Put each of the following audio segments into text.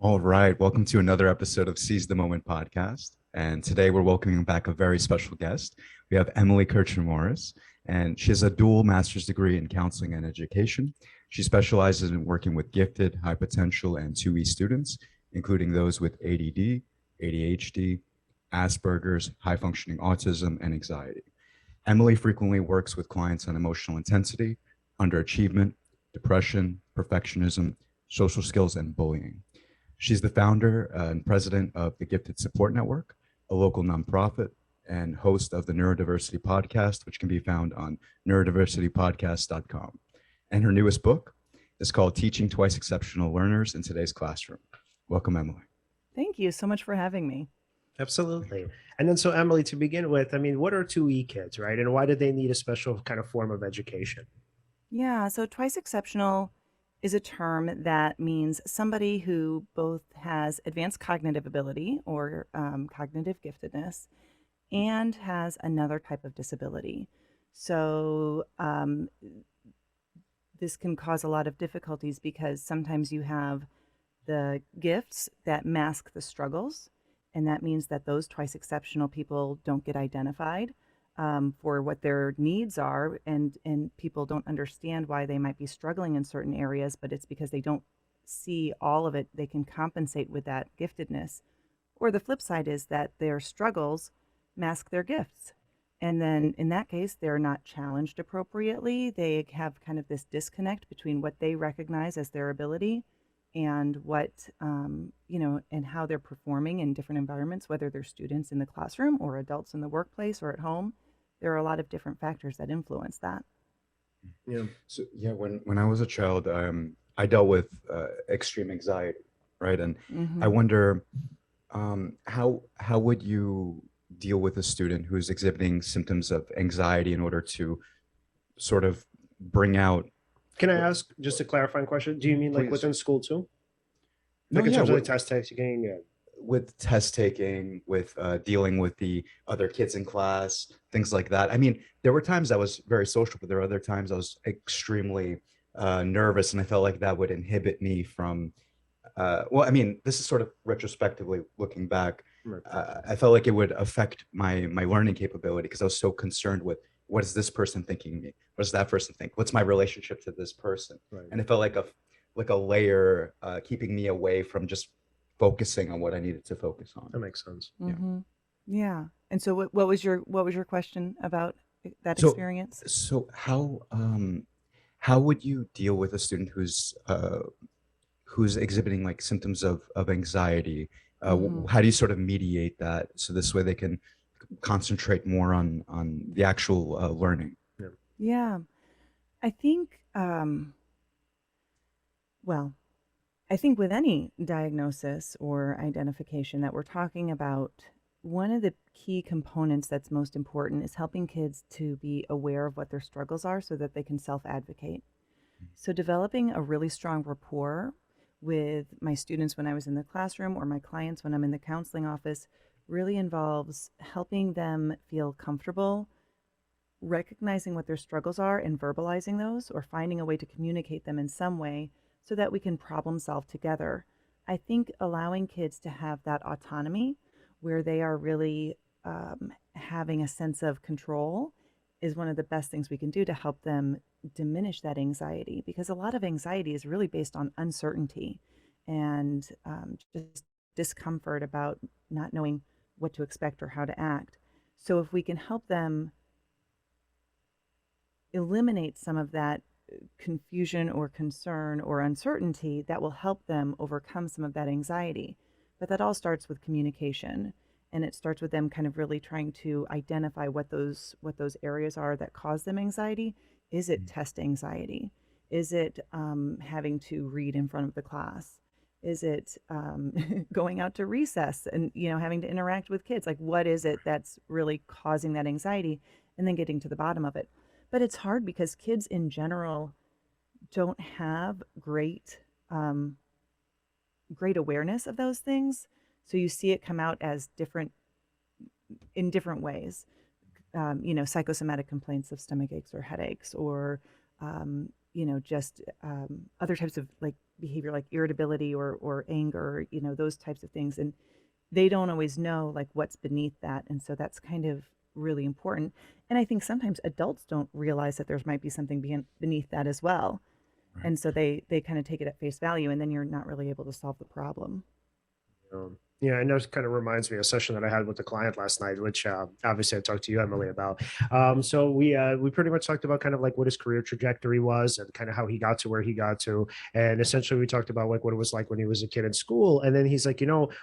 All right, welcome to another episode of Seize the Moment podcast. And today we're welcoming back a very special guest. We have Emily Kircher-Morris, and she has a dual master's degree in counseling and education. She specializes in working with gifted, high potential, and 2E students, including those with ADD, ADHD, Asperger's, high functioning autism, and anxiety. Emily frequently works with clients on emotional intensity, underachievement, depression, perfectionism, social skills, and bullying. She's the founder and president of the Gifted Support Network, a local nonprofit, and host of the Neurodiversity podcast, which can be found on neurodiversitypodcast.com. And her newest book is called Teaching Twice Exceptional Learners in Today's Classroom. Welcome, Emily. Thank you so much for having me. Absolutely. And then, so Emily, to begin with, I mean, what are 2E kids, right? And why do they need a special kind of form of education? Yeah, so twice exceptional is a term that means somebody who both has advanced cognitive ability or cognitive giftedness and has another type of disability. So this can cause a lot of difficulties because sometimes you have the gifts that mask the struggles, and that means that those twice exceptional people don't get identified for what their needs are, and people don't understand why they might be struggling in certain areas, but it's because they don't see all of it. They can compensate with that giftedness. Or the flip side is that their struggles mask their gifts. And then in that case, they're not challenged appropriately. They have kind of this disconnect between what they recognize as their ability and what, and how they're performing in different environments, whether they're students in the classroom or adults in the workplace or at home. There are a lot of different factors that influence that. Yeah. So yeah, when I was a child, I dealt with extreme anxiety, right? And I wonder how would you deal with a student who's exhibiting symptoms of anxiety in order to sort of bring out. Can I ask just a clarifying question? Do you mean like Please. within school too? No, Like in yeah, terms of the test taking? Yeah. with test taking, with dealing with the other kids in class, things like that. I mean, there were times I was very social, but there were other times I was extremely nervous, and I felt like that would inhibit me from. Well, I mean, this is sort of retrospectively looking back. Right. I felt like it would affect my learning capability because I was so concerned with what is this person thinking of me? What does that person think? What's my relationship to this person? Right. And it felt like a layer keeping me away from just focusing on what I needed to focus on. That makes sense. Yeah. And so what was your question about that experience? So how would you deal with a student who's exhibiting like symptoms of anxiety? How do you sort of mediate that so this way they can concentrate more on the actual learning? Yeah. I think I think with any diagnosis or identification that we're talking about, one of the key components that's most important is helping kids to be aware of what their struggles are so that they can self-advocate. So developing a really strong rapport with my students when I was in the classroom or my clients when I'm in the counseling office really involves helping them feel comfortable, recognizing what their struggles are and verbalizing those, or finding a way to communicate them in some way so that we can problem solve together. I think allowing kids to have that autonomy where they are really having a sense of control is one of the best things we can do to help them diminish that anxiety, because a lot of anxiety is really based on uncertainty and just discomfort about not knowing what to expect or how to act. So if we can help them eliminate some of that confusion or concern or uncertainty, that will help them overcome some of that anxiety. But that all starts with communication, and it starts with them kind of really trying to identify what those areas are that cause them anxiety. Is it test anxiety? Is it having to read in front of the class? Is it going out to recess and having to interact with kids? Like, what is it that's really causing that anxiety? And then getting to the bottom of it. But it's hard because kids in general don't have great awareness of those things. So you see it come out as in different ways. Psychosomatic complaints of stomach aches or headaches, or just other types of like behavior like irritability or anger, those types of things. And they don't always know like what's beneath that. And so that's kind of really important. And I think sometimes adults don't realize that there might be something beneath that as well. Right. And so they kind of take it at face value, and then you're not really able to solve the problem. Yeah, and that kind of reminds me of a session that I had with a client last night, which obviously I talked to you, Emily, about. So we pretty much talked about kind of like what his career trajectory was and kind of how he got to where he got to, and essentially we talked about like what it was like when he was a kid in school. And then he's like,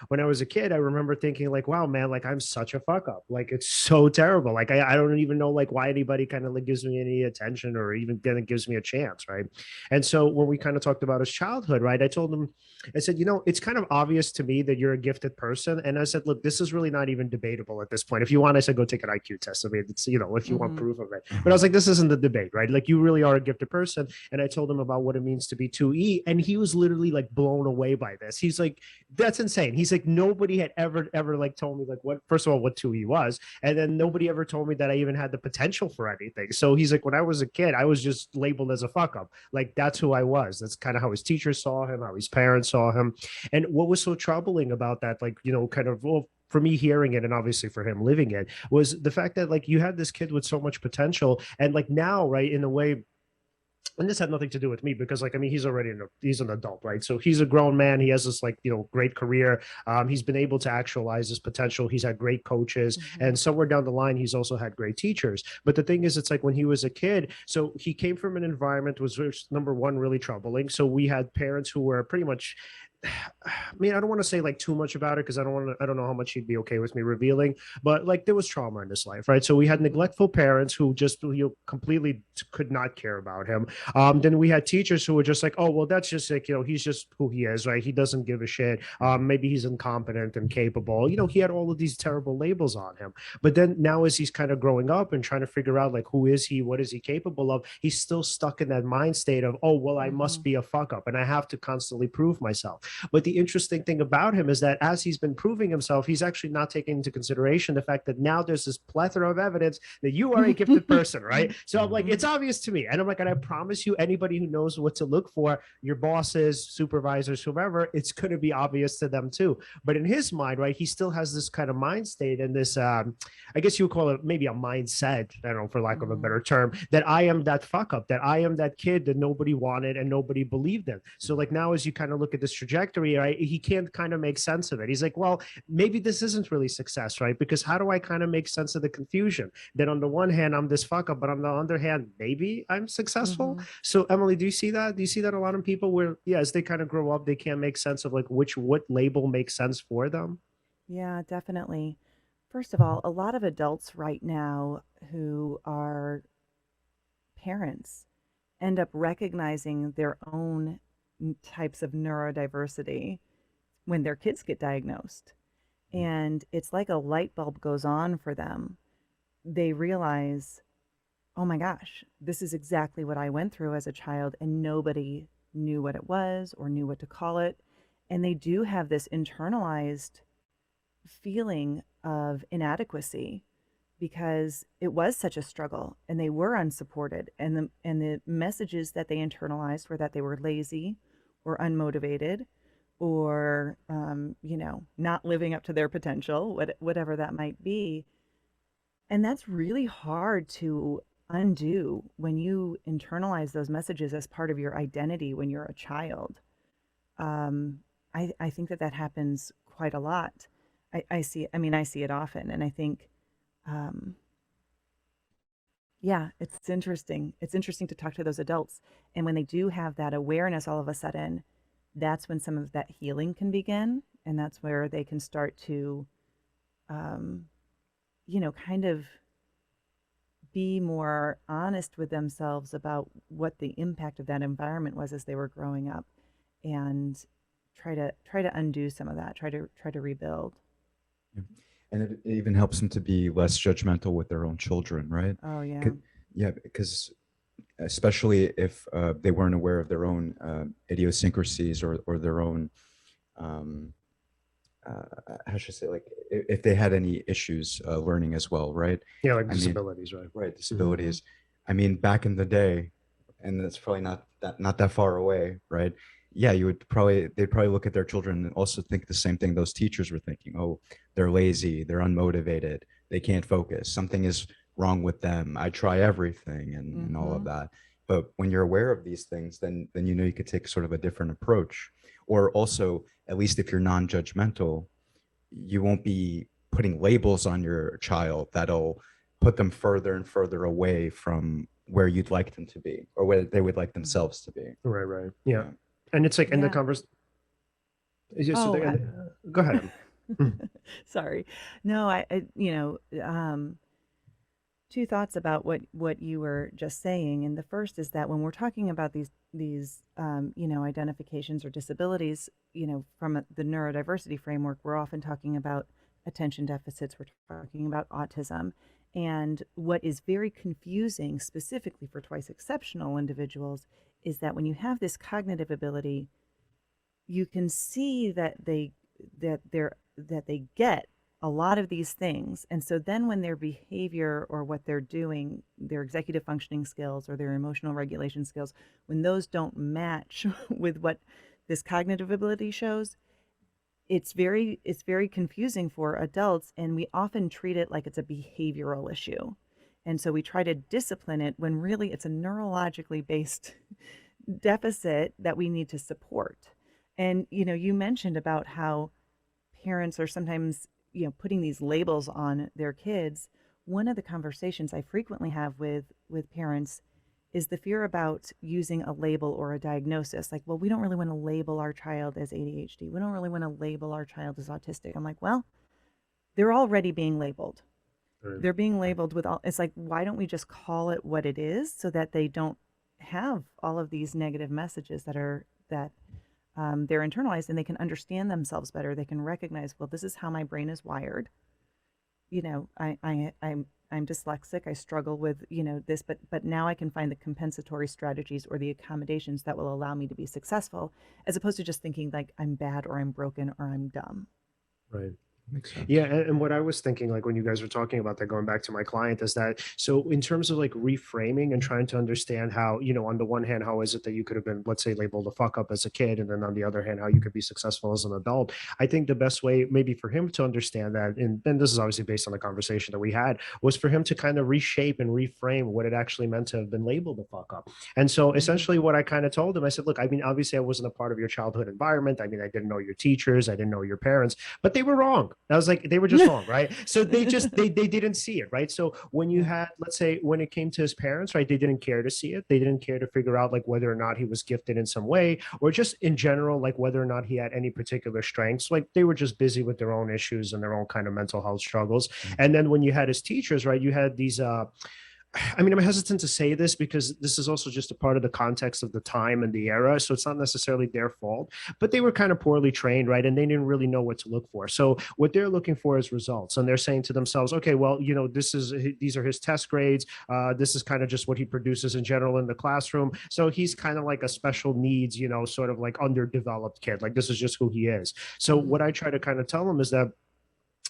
when I was a kid, I remember thinking like, wow, man, like I'm such a fuck up, like it's so terrible, like I don't even know like why anybody kind of like gives me any attention or even then gives me a chance, right? And so when we kind of talked about his childhood, right, I told him, I said, it's kind of obvious to me that you're a gifted person. And I said, look, this is really not even debatable at this point. If you want, I said, go take an IQ test. I mean, it's, if you want proof of it. But I was like, this isn't the debate, right? Like you really are a gifted person. And I told him about what it means to be 2E. And he was literally like blown away by this. He's like, that's insane. He's like, nobody had ever like told me like what, first of all, what 2E was. And then nobody ever told me that I even had the potential for anything. So he's like, when I was a kid, I was just labeled as a fuck up. Like that's who I was. That's kind of how his teachers saw him, how his parents saw him. And what was so troubling about that, like, kind of, well, for me hearing it and obviously for him living it, was the fact that like you had this kid with so much potential. And like now, right, in a way, and this had nothing to do with me because like, I mean, he's an adult, right? So he's a grown man. He has this like, great career. He's been able to actualize his potential. He's had great coaches, and somewhere down the line, he's also had great teachers. But the thing is, it's like when he was a kid, so he came from an environment was number one, really troubling. So we had parents who were pretty much, I mean, I don't want to say like too much about it because I don't know how much he'd be okay with me revealing, but like there was trauma in his life, right? So we had neglectful parents who just completely could not care about him. Then we had teachers who were just like, oh, well, that's just like, he's just who he is, right? He doesn't give a shit. Maybe he's incompetent and capable. He had all of these terrible labels on him. But then now as he's kind of growing up and trying to figure out like, who is he? What is he capable of? He's still stuck in that mind state of, oh, well, I must be a fuck up and I have to constantly prove myself. But the interesting thing about him is that as he's been proving himself, he's actually not taking into consideration the fact that now there's this plethora of evidence that you are a gifted person, right? So I'm like, it's obvious to me. And I'm like, and I promise you, anybody who knows what to look for, your bosses, supervisors, whomever, it's going to be obvious to them too. But in his mind, right, he still has this kind of mind state and this, I guess you would call it maybe a mindset, I don't know, for lack of a better term, that I am that fuck up, that I am that kid that nobody wanted and nobody believed in. So like now, as you kind of look at this trajectory, right, he can't kind of make sense of it. He's like, well, maybe this isn't really success, right? Because how do I kind of make sense of the confusion that on the one hand I'm this fuck up, but on the other hand maybe I'm successful? So Emily, do you see that a lot of people where as they kind of grow up they can't make sense of like what label makes sense for them? Yeah, definitely. First of all, a lot of adults right now who are parents end up recognizing their own types of neurodiversity when their kids get diagnosed. And it's like a light bulb goes on for them. They realize, oh my gosh, this is exactly what I went through as a child, and nobody knew what it was or knew what to call it. And they do have this internalized feeling of inadequacy because it was such a struggle and they were unsupported, and the messages that they internalized were that they were lazy or unmotivated or not living up to their potential, whatever that might be. And that's really hard to undo when you internalize those messages as part of your identity when you're a child. I think that happens quite a lot. I see it often, and I think it's interesting. It's interesting to talk to those adults. And when they do have that awareness all of a sudden, that's when some of that healing can begin. And that's where they can start to, kind of be more honest with themselves about what the impact of that environment was as they were growing up, and try to undo some of that, try to rebuild. Yeah. And it even helps them to be less judgmental with their own children, right? Oh, yeah. Yeah, because especially if they weren't aware of their own idiosyncrasies or their own, how should I say, like if they had any issues learning as well, right? Yeah, like disabilities, right? Right, disabilities. I mean, back in the day, and that's probably not that far away, right? yeah, they'd probably look at their children and also think the same thing those teachers were thinking. Oh, they're lazy, they're unmotivated, they can't focus, something is wrong with them. I try everything and all of Mm-hmm. that. But when you're aware of these things, then you know you could take sort of a different approach. Or also, at least if you're non-judgmental, you won't be putting labels on your child that'll put them further and further away from where you'd like them to be or where they would like Mm-hmm. themselves to be. Right, right. Yeah. Yeah. And it's like in the Yeah. conversation. So Oh, go ahead. Em. sorry. No, two thoughts about what you were just saying. And the first is that when we're talking about these identifications or disabilities, from the neurodiversity framework, we're often talking about attention deficits. We're talking about autism. And what is very confusing, specifically for twice exceptional individuals, is that when you have this cognitive ability, you can see that they get a lot of these things. And so then when their behavior or what they're doing, their executive functioning skills or their emotional regulation skills, when those don't match with what this cognitive ability shows, it's very confusing for adults, and we often treat it like it's a behavioral issue. And so we try to discipline it when really it's a neurologically based deficit that we need to support. And you mentioned about how parents are sometimes putting these labels on their kids. One of the conversations I frequently have with parents is the fear about using a label or a diagnosis. Like, well, we don't really want to label our child as ADHD. We don't really want to label our child as autistic. I'm like, well, they're already being labeled. Right. They're being labeled with all. It's like, why don't we just call it what it is so that they don't have all of these negative messages that they're internalized, and they can understand themselves better. They can recognize, well, this is how my brain is wired. I'm dyslexic. I struggle with this, but now I can find the compensatory strategies or the accommodations that will allow me to be successful, as opposed to just thinking like I'm bad or I'm broken or I'm dumb. Right. Makes sense. Yeah, and what I was thinking, like when you guys were talking about that, going back to my client, is that so in terms of like reframing and trying to understand how, on the one hand, how is it that you could have been, let's say, labeled a fuck up as a kid, and then on the other hand, how you could be successful as an adult. I think the best way, maybe for him to understand that, and this is obviously based on the conversation that we had, was for him to kind of reshape and reframe what it actually meant to have been labeled a fuck up. And so Mm-hmm. essentially what I kind of told him, I said, look, I mean, obviously I wasn't a part of your childhood environment. I mean, I didn't know your teachers, I didn't know your parents, but they were wrong. I was like, they were just wrong, right? So they didn't see it, right? So when you Yeah. had, let's say, when it came to his parents, right, they didn't care to see it. They didn't care to figure out like whether or not he was gifted in some way, or just in general, like whether or not he had any particular strengths. Like they were just busy with their own issues and their own kind of mental health struggles. And then when you had his teachers, right, you had these I mean, I'm hesitant to say this because this is also just a part of the context of the time and the era. So it's not necessarily their fault, but they were kind of poorly trained, right? And they didn't really know what to look for. So what they're looking for is results. And they're saying to themselves, okay, well, these are his test grades. This is kind of just what he produces in general in the classroom. So he's kind of like a special needs, sort of like underdeveloped kid. Like this is just who he is. So Mm-hmm. what I try to kind of tell them is that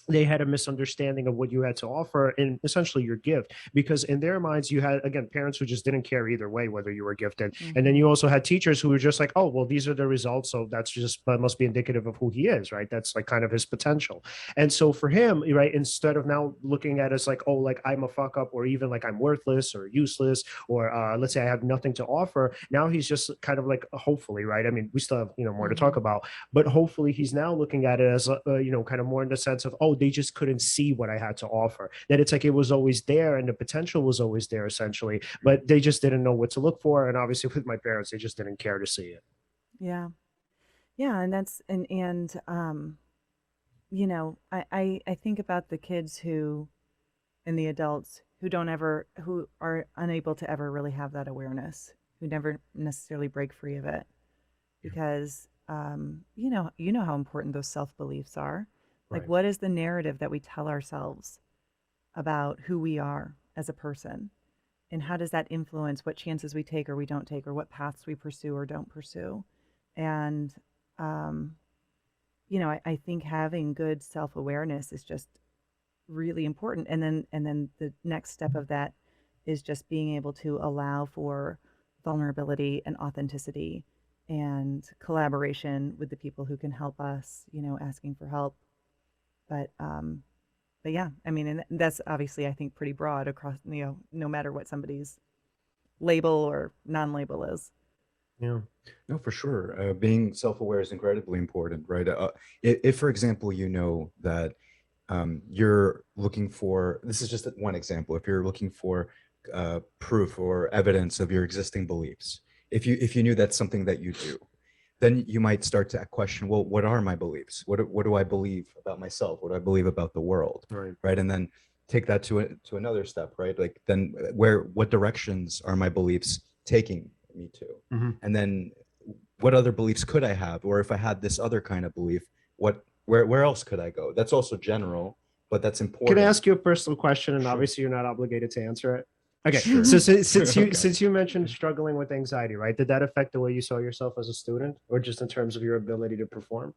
they had a misunderstanding of what you had to offer and essentially your gift, because in their minds you had, again, parents who just didn't care either way whether you were gifted, and then Mm-hmm. you also had teachers who were just like, oh well, these are the results, so that must be indicative of who he is, right? That's like kind of his potential. And so for him, right, instead of now looking at us like, oh, like I'm a fuck up, or even like I'm worthless or useless, or let's say I have nothing to offer, now he's just kind of like, hopefully, right, I mean, we still have more to Mm-hmm. talk about, but hopefully he's now looking at it as kind of more in the sense of, oh, they just couldn't see what I had to offer, that it's like it was always there and the potential was always there essentially, but they just didn't know what to look for. And obviously with my parents, they just didn't care to see it. Yeah. Yeah. And that's, and I think about the kids and the adults who are unable to ever really have that awareness, who never necessarily break free of it, because you know how important those self beliefs are. Like, Right. what is the narrative that we tell ourselves about who we are as a person, and how does that influence what chances we take or we don't take, or what paths we pursue or don't pursue? And um, I think having good self awareness is just really important. And then the next step of that is just being able to allow for vulnerability and authenticity and collaboration with the people who can help us, asking for help. But yeah, I mean, and that's obviously, I think, pretty broad across, no matter what somebody's label or non-label is. Yeah. No, for sure. Being self-aware is incredibly important, right? If, for example, you know that you're looking for, this is just one example, if you're looking for proof or evidence of your existing beliefs, if you knew that's something that you do, then you might start to question, well, what are my beliefs? What do I believe about myself? What do I believe about the world? Right. Right. And then take that to another step, right? Like then what directions are my beliefs taking me to? Mm-hmm. And then what other beliefs could I have? Or if I had this other kind of belief, where else could I go? That's also general, but that's Can important. I ask you a personal question? And Sure. obviously, you're not obligated to answer it. Okay. Sure. So since you Okay. since you mentioned struggling with anxiety, right? Did that affect the way you saw yourself as a student, or just in terms of your ability to perform?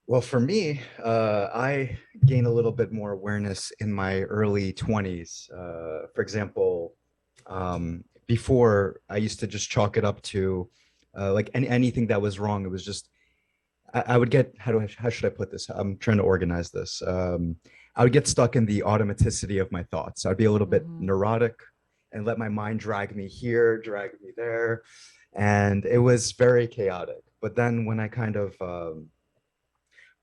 Well, for me, I gained a little bit more awareness in my early 20s. For example, before I used to just chalk it up to like anything that was wrong. It was just I would get how should I put this? I'm trying to organize this. I would get stuck in the automaticity of my thoughts. I'd be a little bit neurotic and let my mind drag me here, drag me there, and it was very chaotic. But then when I kind of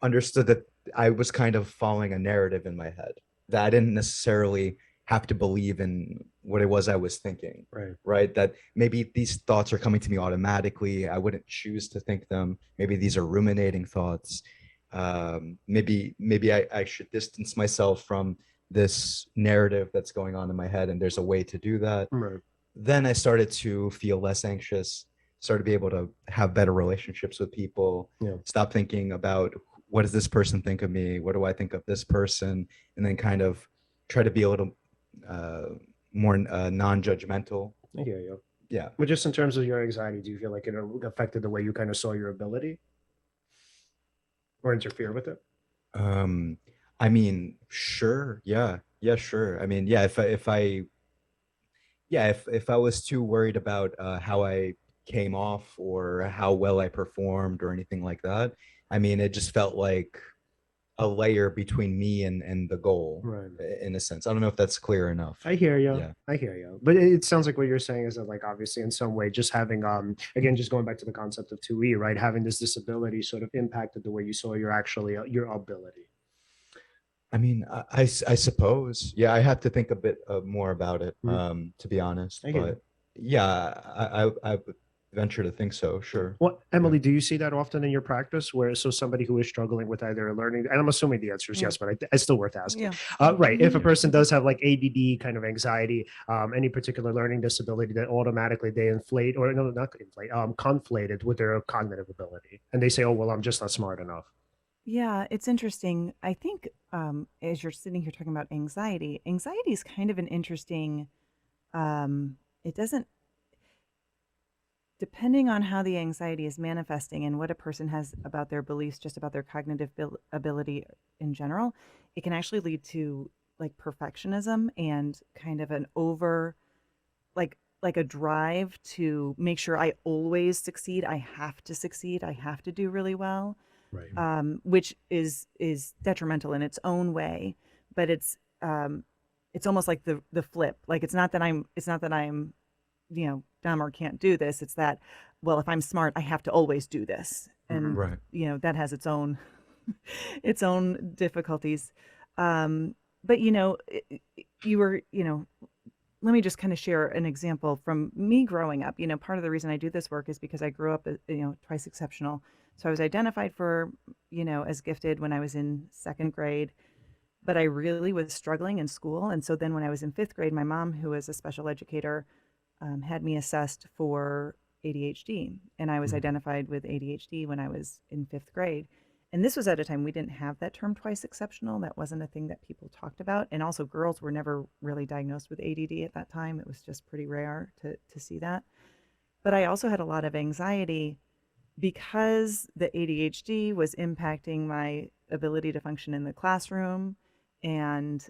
understood that I was kind of following a narrative in my head, that I didn't necessarily have to believe in what it was I was thinking, Right. right? That maybe these thoughts are coming to me automatically. I wouldn't choose to think them. Maybe these are ruminating thoughts. Maybe I should distance myself from this narrative that's going on in my head, and there's a way to do that. Right. Then I started to feel less anxious, started to be able to have better relationships with people, Yeah. stop thinking about what does this person think of me? What do I think of this person? And then kind of try to be a little more non-judgmental. I hear you. Yeah. But just in terms of your anxiety, do you feel like it affected the way you kind of saw your ability or interfere with it? I mean, sure. Yeah. Yeah, sure. I mean, yeah, if I was too worried about how I came off or how well I performed or anything like that, I mean, it just felt like a layer between me and the goal, Right. in a sense. I don't know if that's clear enough. I hear you. Yeah. I hear you. But it sounds like what you're saying is that, like, obviously in some way, just having again, just going back to the concept of 2E, right? Having this disability sort of impacted the way you saw your actually your ability. I mean, I suppose. Yeah, I have to think a bit more about it, to be honest. I hear But yeah, I would venture to think so. Sure. Well, Emily, do you see that often in your practice where so somebody who is struggling with either learning, and I'm assuming the answer is yes, but it's still worth asking. Yeah. Right. If a person does have like ADD kind of anxiety, any particular learning disability, that automatically they inflate, or no, not inflate, conflated with their cognitive ability. And they say, oh, well, I'm just not smart enough. Yeah, it's interesting. I think as you're sitting here talking about anxiety is kind of an interesting, it doesn't, depending on how the anxiety is manifesting and what a person has about their beliefs, just about their cognitive ability in general, it can actually lead to like perfectionism and kind of an like a drive to make sure I always succeed. I have to succeed. I have to do really well. Right. Which is detrimental in its own way, but it's almost like the flip. Like it's not that I'm dumb or can't do this. It's that, well, if I'm smart, I have to always do this, and Right. that has its own its own difficulties. But you were let me just kind of share an example from me growing up. Part of the reason I do this work is because I grew up, twice exceptional. So I was identified for, as gifted when I was in second grade, but I really was struggling in school. And so then when I was in fifth grade, my mom, who was a special educator, had me assessed for ADHD. And I was identified with ADHD when I was in fifth grade. And this was at a time we didn't have that term twice exceptional. That wasn't a thing that people talked about. And also girls were never really diagnosed with ADD at that time. It was just pretty rare to see that. But I also had a lot of anxiety because the ADHD was impacting my ability to function in the classroom. And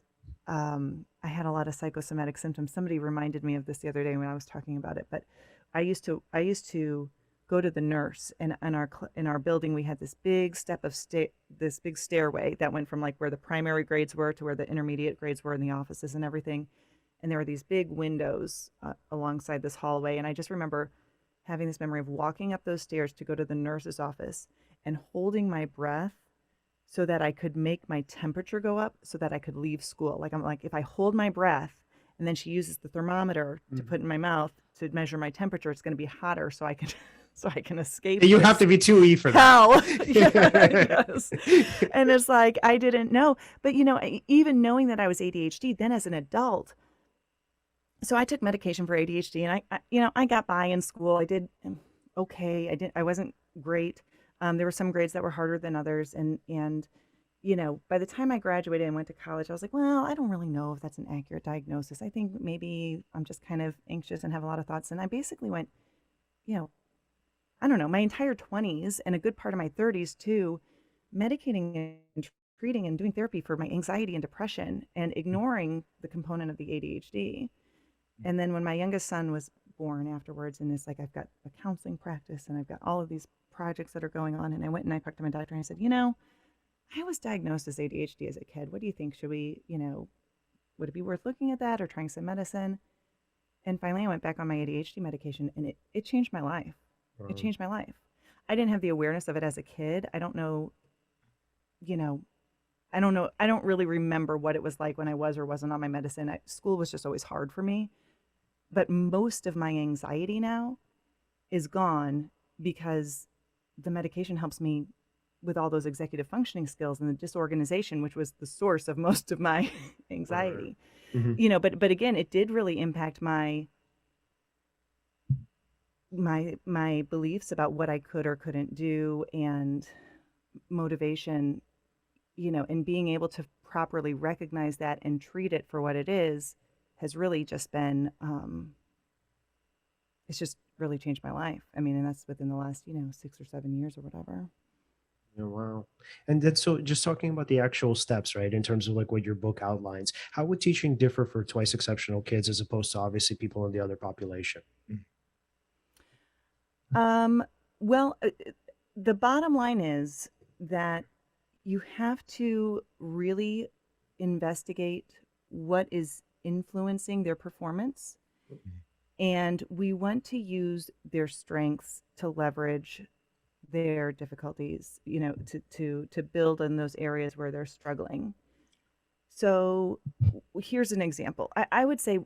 I had a lot of psychosomatic symptoms. Somebody reminded me of this the other day when I was talking about it. But I used to go to the nurse. And in our building, we had this big this big stairway that went from like where the primary grades were to where the intermediate grades were in the offices and everything. And there were these big windows alongside this hallway. And I just remember having this memory of walking up those stairs to go to the nurse's office and holding my breath so that I could make my temperature go up so that I could leave school. Like, I'm like, if I hold my breath and then she uses the thermometer to put in my mouth to measure my temperature, it's going to be hotter so I can so I can escape. You have to be 2E for that. Hell. Yes. And it's like, I didn't know. But, even knowing that I was ADHD, then as an adult, so I took medication for ADHD, and I got by in school. I did okay. I wasn't great. There were some grades that were harder than others. And by the time I graduated and went to college, I was like, well, I don't really know if that's an accurate diagnosis. I think maybe I'm just kind of anxious and have a lot of thoughts. And I basically went, I don't know, my entire 20s and a good part of my 30s too, medicating and treating and doing therapy for my anxiety and depression and ignoring the component of the ADHD. And then when my youngest son was born afterwards, and it's like, I've got a counseling practice and I've got all of these projects that are going on. And I went and I talked to my doctor and I said, I was diagnosed as ADHD as a kid. What do you think? Should we, would it be worth looking at that or trying some medicine? And finally I went back on my ADHD medication, and it changed my life. It changed my life. I didn't have the awareness of it as a kid. I don't know. I don't really remember what it was like when I was or wasn't on my medicine. School was just always hard for me. But most of my anxiety now is gone because the medication helps me with all those executive functioning skills and the disorganization, which was the source of most of my anxiety. Mm-hmm. But again, it did really impact my beliefs about what I could or couldn't do, and motivation, and being able to properly recognize that and treat it for what it is has really just been, it's just really changed my life. I mean, and that's within the last, 6 or 7 years or whatever. Oh, wow. And that's so just talking about the actual steps, right? In terms of like what your book outlines, how would teaching differ for twice exceptional kids as opposed to obviously people in the other population? Well, the bottom line is that you have to really investigate what is influencing their performance. And we want to use their strengths to leverage their difficulties, to build in those areas where they're struggling. So here's an example. I would say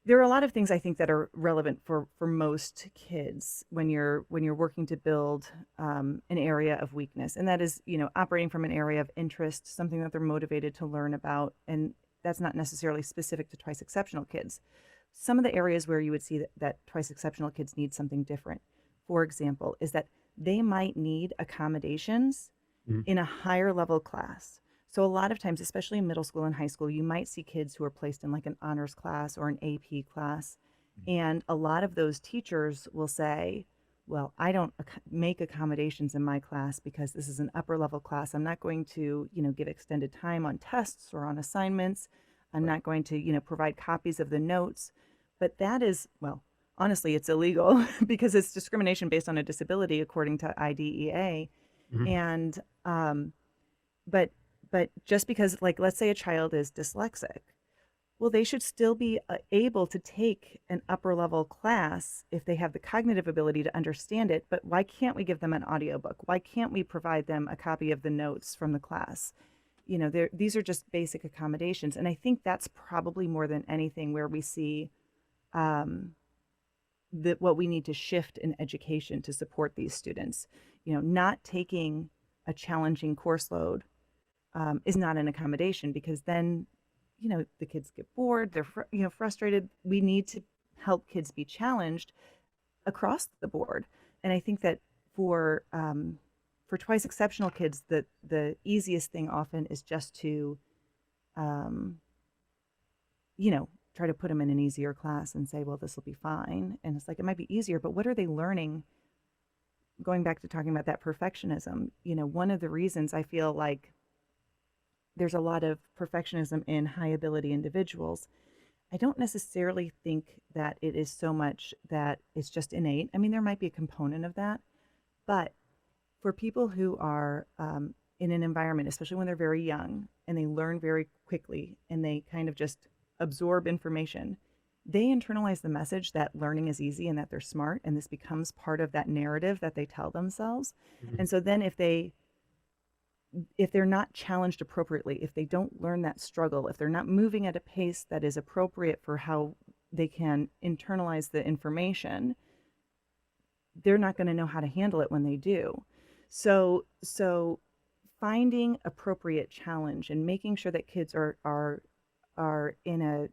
there are a lot of things I think that are relevant for most kids when you're working to build an area of weakness, and that is operating from an area of interest, something that they're motivated to learn about, and that's not necessarily specific to twice exceptional kids. Some of the areas where you would see that twice exceptional kids need something different, for example, is that they might need accommodations in a higher level class. So a lot of times, especially in middle school and high school, you might see kids who are placed in like an honors class or an AP class. And a lot of those teachers will say, well, I don't make accommodations in my class because this is an upper level class. I'm not going to, give extended time on tests or on assignments. I'm not going to, provide copies of the notes. But that is, well, honestly, it's illegal because it's discrimination based on a disability according to IDEA. And, but just because, like, let's say a child is dyslexic, well, they should still be able to take an upper level class if they have the cognitive ability to understand it. But why can't we give them an audiobook? Why can't we provide them a copy of the notes from the class? These are just basic accommodations. And I think that's probably more than anything where we see what we need to shift in education to support these students. Not taking a challenging course load is not an accommodation, because then, the kids get bored, they're, frustrated. We need to help kids be challenged across the board. And I think that for twice exceptional kids, the easiest thing often is just to, try to put them in an easier class and say, well, this will be fine. And it's like, it might be easier, but what are they learning? Going back to talking about that perfectionism, one of the reasons I feel like there's a lot of perfectionism in high ability individuals, I don't necessarily think that it is so much that it's just innate. I mean, there might be a component of that, but for people who are in an environment, especially when they're very young and they learn very quickly and they kind of just absorb information, they internalize the message that learning is easy and that they're smart. And this becomes part of that narrative that they tell themselves. Mhm. And so then if they're not challenged appropriately, if they don't learn that struggle, if they're not moving at a pace that is appropriate for how they can internalize the information, they're not going to know how to handle it when they do. So finding appropriate challenge and making sure that kids are in a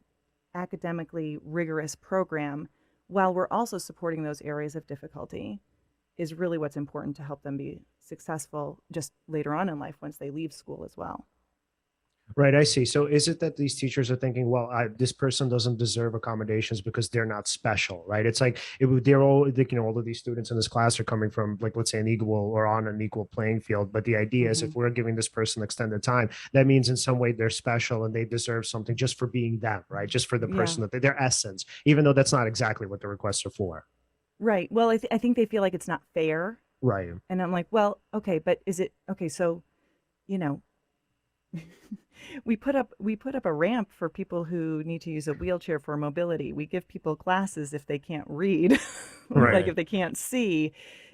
academically rigorous program while we're also supporting those areas of difficulty is really what's important to help them be successful just later on in life once they leave school as well. Right, I see. So is it that these teachers are thinking, well, this person doesn't deserve accommodations because they're not special, right? It's like they're all, like, all of these students in this class are coming from, like, let's say an equal or on an equal playing field. But the idea is, Mm-hmm. if we're giving this person extended time, that means in some way they're special and they deserve something just for being them, right? Just for the Yeah, person that their essence, even though that's not exactly what the requests are for. right. Well, I think they feel like it's not fair. Right. And I'm like, well, okay, but is it okay? So, you know, we put up a ramp for people who need to use a wheelchair for mobility. We give people glasses if they can't read, like Right. if they can't see,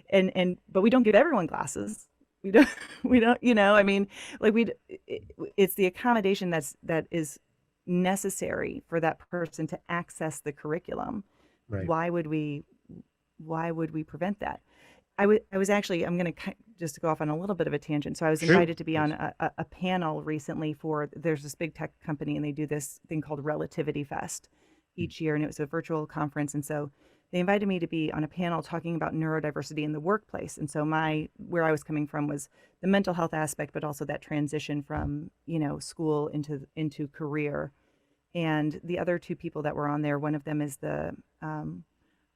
and but we don't give everyone glasses. We don't we don't I mean, like it's the accommodation that is necessary for that person to access the curriculum. Right. Why would we prevent that? I was actually, I'm going to just to go off on a little bit of a tangent. So I was Shoot. invited to be on a panel recently for, there's this big tech company and they do this thing called Relativity Fest each year. And it was a virtual conference. And so they invited me to be on a panel talking about neurodiversity in the workplace. And so where I was coming from was the mental health aspect, but also that transition from, school into career. And the other two people that were on there, one of them is the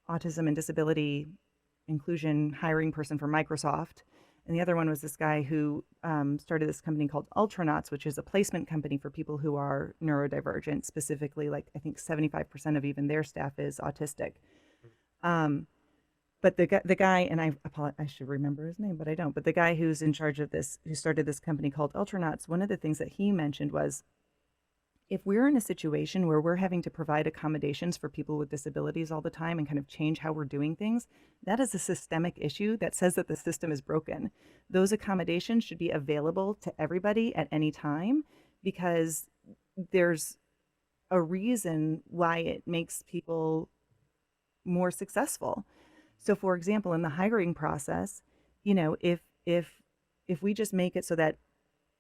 autism and disability inclusion hiring person for Microsoft. And the other one was this guy who started this company called Ultranauts, which is a placement company for people who are neurodivergent, specifically, like I think 75% of even their staff is autistic. But the guy, and I should remember his name, but I don't. But the guy who's in charge of this, who started this company called Ultranauts, one of the things that he mentioned was, if we're in a situation where we're having to provide accommodations for people with disabilities all the time and kind of change how we're doing things, that is a systemic issue that says that the system is broken. Those accommodations should be available to everybody at any time, because there's a reason why it makes people more successful. So for example, in the hiring process, if we just make it so that,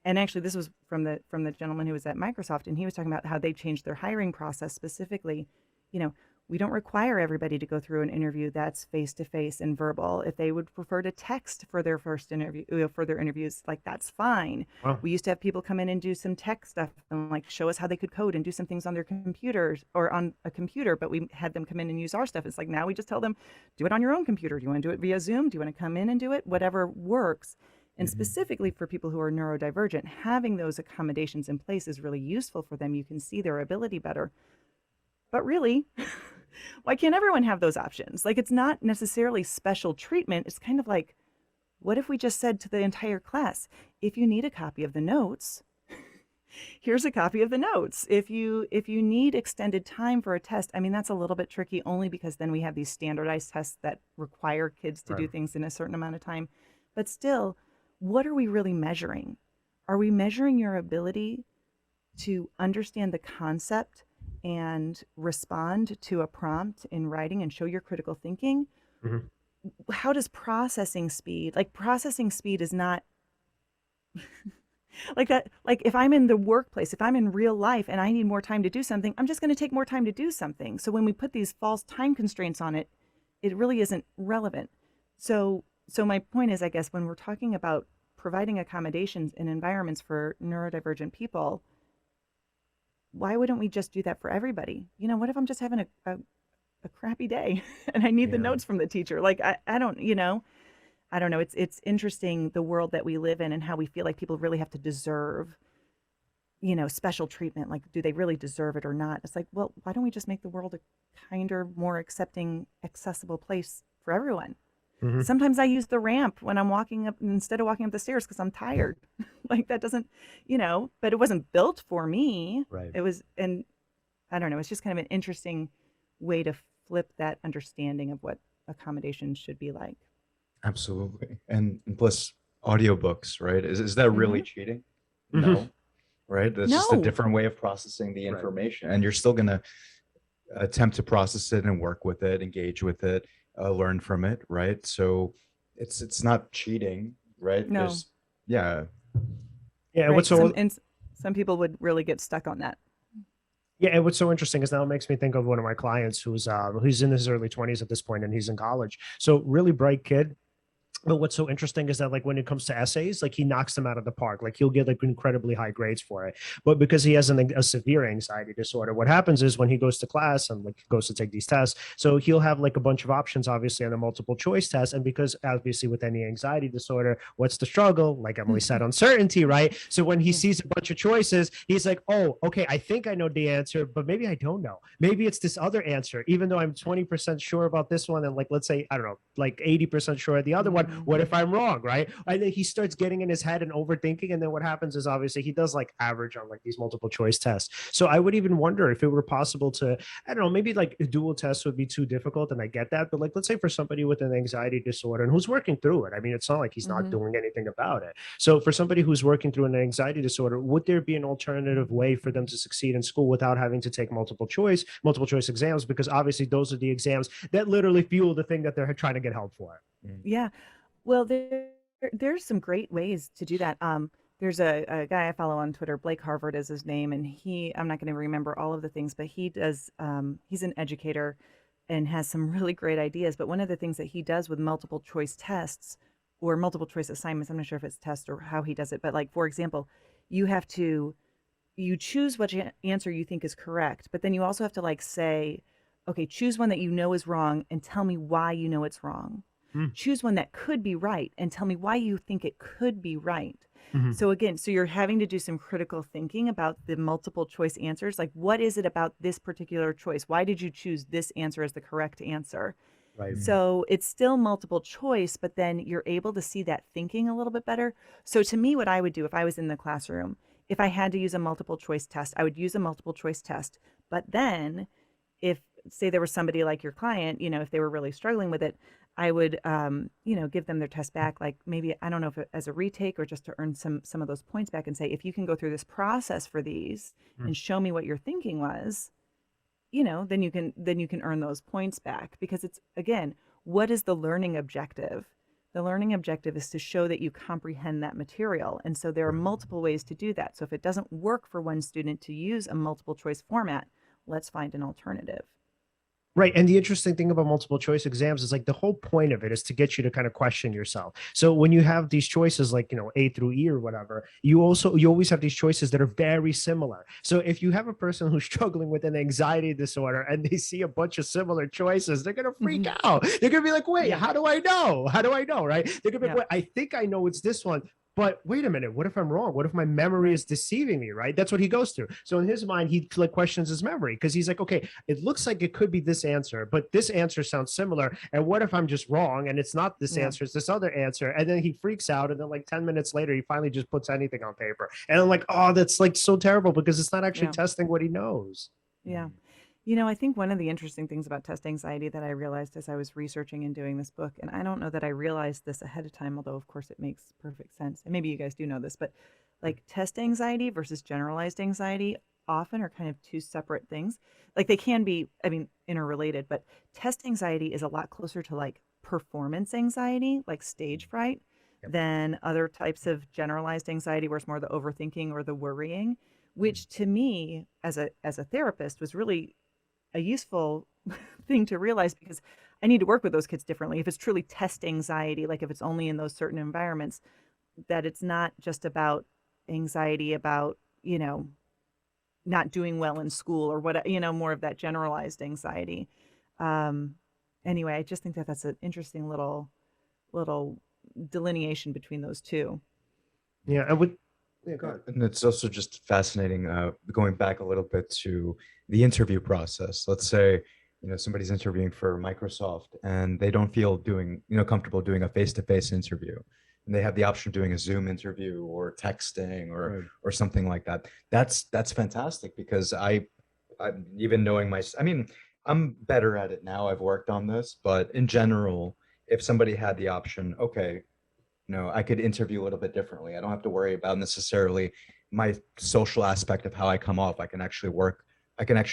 and actually this was from the gentleman who was at Microsoft, and he was talking about how they changed their hiring process specifically. We don't require everybody to go through an interview that's face to face and verbal. If they would prefer to text for their first interview, for their interviews, like, that's fine. Wow. We used to have people come in and do some tech stuff and like show us how they could code and do some things on their computers or on a computer, but we had them come in and use our stuff. It's like, now we just tell them, do it on your own computer. Do you want to do it via Zoom? Do you want to come in and do it? Whatever works. And specifically for people who are neurodivergent, having those accommodations in place is really useful for them. You can see their ability better. But really, why can't everyone have those options? Like, it's not necessarily special treatment. It's kind of like, what if we just said to the entire class, if you need a copy of the notes, here's a copy of the notes. If you need extended time for a test, I mean, that's a little bit tricky only because then we have these standardized tests that require kids to do Right. things in a certain amount of time. But still, what are we really measuring? Are we measuring your ability to understand the concept and respond to a prompt in writing and show your critical thinking? Mhm. How does processing speed, like, processing speed is not like that. Like, if I'm in the workplace, if I'm in real life and I need more time to do something, I'm just going to take more time to do something. So when we put these false time constraints on it, it really isn't relevant. So my point is, I guess, when we're talking about providing accommodations in environments for neurodivergent people, why wouldn't we just do that for everybody? What if I'm just having a crappy day and I need the Yeah. notes from the teacher? Like, I don't, I don't know. It's interesting, the world that we live in and how we feel like people really have to deserve special treatment, like do they really deserve it or not? It's like, well, why don't we just make the world a kinder, more accepting, accessible place for everyone? Mhm. Sometimes I use the ramp when I'm walking up instead of walking up the stairs because I'm tired. Like that doesn't, but it wasn't built for me. Right. It was, and I don't know, it's just kind of an interesting way to flip that understanding of what accommodation should be like. Absolutely. And plus audiobooks, right? Is that really Hmm. cheating? Mhm. No, right? That's just a No. different way of processing the Right. information. And you're still gonna attempt to process it and work with it, engage with it, learn from it, right? So it's not cheating, right? No. Yeah, Yeah. And Right. what's so Some people would really get stuck on that. Yeah, and what's so interesting is now it makes me think of one of my clients who's in his early 20s at this point, and he's in college. So really bright kid. But what's so interesting is that like when it comes to essays, like he knocks them out of the park. Like he'll get like incredibly high grades for it. But because he has a severe anxiety disorder, what happens is when he goes to class and like goes to take these tests, so he'll have like a bunch of options, obviously, on a multiple choice test. And because obviously with any anxiety disorder, what's the struggle? Like Emily said, uncertainty, right? So when he Yeah. sees a bunch of choices, he's like, oh, okay, I think I know the answer, but maybe I don't know. Maybe it's this other answer, even though I'm 20% sure about this one. And like, let's say, I don't know, like 80% sure at the other one. What if I'm wrong, right? And then he starts getting in his head and overthinking. And then what happens is obviously he does like average on like these multiple choice tests. So I would even wonder if it were possible to, I don't know, maybe like a dual test would be too difficult. And I get that. But like, let's say for somebody with an anxiety disorder and who's working through it, I mean, it's not like he's not doing anything about it. So for somebody who's working through an anxiety disorder, would there be an alternative way for them to succeed in school without having to take multiple choice exams? Because obviously those are the exams that literally fuel the thing that they're trying to get help for. Yeah. Well, there's some great ways to do that. There's a guy I follow on Twitter, Blake Harvard is his name, and I'm not going to remember all of the things, but he's an educator and has some really great ideas. But one of the things that he does with multiple choice tests or multiple choice assignments, I'm not sure if it's tests or how he does it, but like, for example, you have to, you choose which answer you think is correct, but then you also have to like say, okay, choose one that you know is wrong and tell me why you know it's wrong. Mm. Choose one that could be right and tell me why you think it could be right. Mhm. So again, so you're having to do some critical thinking about the multiple choice answers. Like, what is it about this particular choice? Why did you choose this answer as the correct answer? Right. So it's still multiple choice, but then you're able to see that thinking a little bit better. So to me, what I would do if I was in the classroom, if I had to use a multiple choice test, I would use a multiple choice test. But then if say there was somebody like your client, if they were really struggling with it, I would, give them their test back, like maybe, I don't know if as a retake or just to earn some of those points back and say, if you can go through this process for these and show me what your thinking was, then you can earn those points back because it's, again, what is the learning objective? The learning objective is to show that you comprehend that material. And so there are multiple ways to do that. So if it doesn't work for one student to use a multiple choice format, let's find an alternative. Right. And the interesting thing about multiple choice exams is like the whole point of it is to get you to kind of question yourself. So when you have these choices like, A through E or whatever, you always have these choices that are very similar. So if you have a person who's struggling with an anxiety disorder and they see a bunch of similar choices, they're going to freak out. They're going to be like, wait, how do I know? How do I know? Right. They're going to be like, wait, I think I know it's this one. But wait a minute, what if I'm wrong? What if my memory is deceiving me, right? That's what he goes through. So in his mind, he like questions his memory because he's like, okay, it looks like it could be this answer, but this answer sounds similar. And what if I'm just wrong and it's not this answer, it's this other answer? And then he freaks out. And then like 10 minutes later, he finally just puts anything on paper. And I'm like, oh, that's like so terrible because it's not actually testing what he knows. Yeah. I think one of the interesting things about test anxiety that I realized as I was researching and doing this book, and I don't know that I realized this ahead of time, although of course it makes perfect sense. And maybe you guys do know this, but like test anxiety versus generalized anxiety often are kind of two separate things. Like they can be, interrelated, but test anxiety is a lot closer to like performance anxiety, like stage fright, than other types of generalized anxiety where it's more the overthinking or the worrying, which to me as a therapist was really a useful thing to realize because I need to work with those kids differently. If it's truly test anxiety, like if it's only in those certain environments, that it's not just about anxiety about, not doing well in school or what, more of that generalized anxiety. Anyway, I just think that that's an interesting little delineation between those two. Yeah. And Yeah, go ahead. And it's also just fascinating, going back a little bit to the interview process. Let's say, somebody's interviewing for Microsoft and they don't feel comfortable doing a face-to-face interview. And they have the option of doing a Zoom interview or texting Right. or something like that. That's fantastic because I'm even knowing I mean, I'm better at it now. I've worked on this, but in general, if somebody had the option, okay, I could interview a little bit differently. I don't have to worry about necessarily my social aspect of how I come off. I can actually